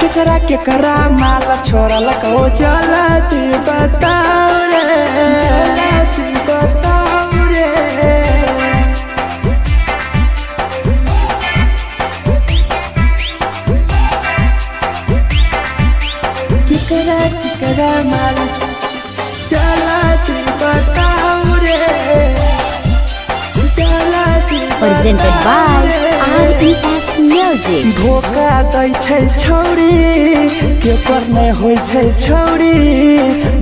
[SPEAKER 1] केकरा केकरा माल छोड़ल कहूँ जला दी बताऊ रे, जला दी बताऊ रे। केकरा केकरा माल जला दी बताऊ रे, जला दी
[SPEAKER 2] Presented by RES Music.
[SPEAKER 1] धोखा दै छै छौरी केकर नै होइ छै छौरी,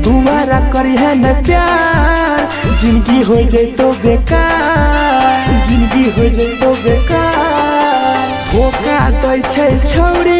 [SPEAKER 1] दुबारा करिहे न प्यार जिंदगी हो जैतो बेकार, जिंदगी हो जैतो बेकार। धोखा दै छै छौरी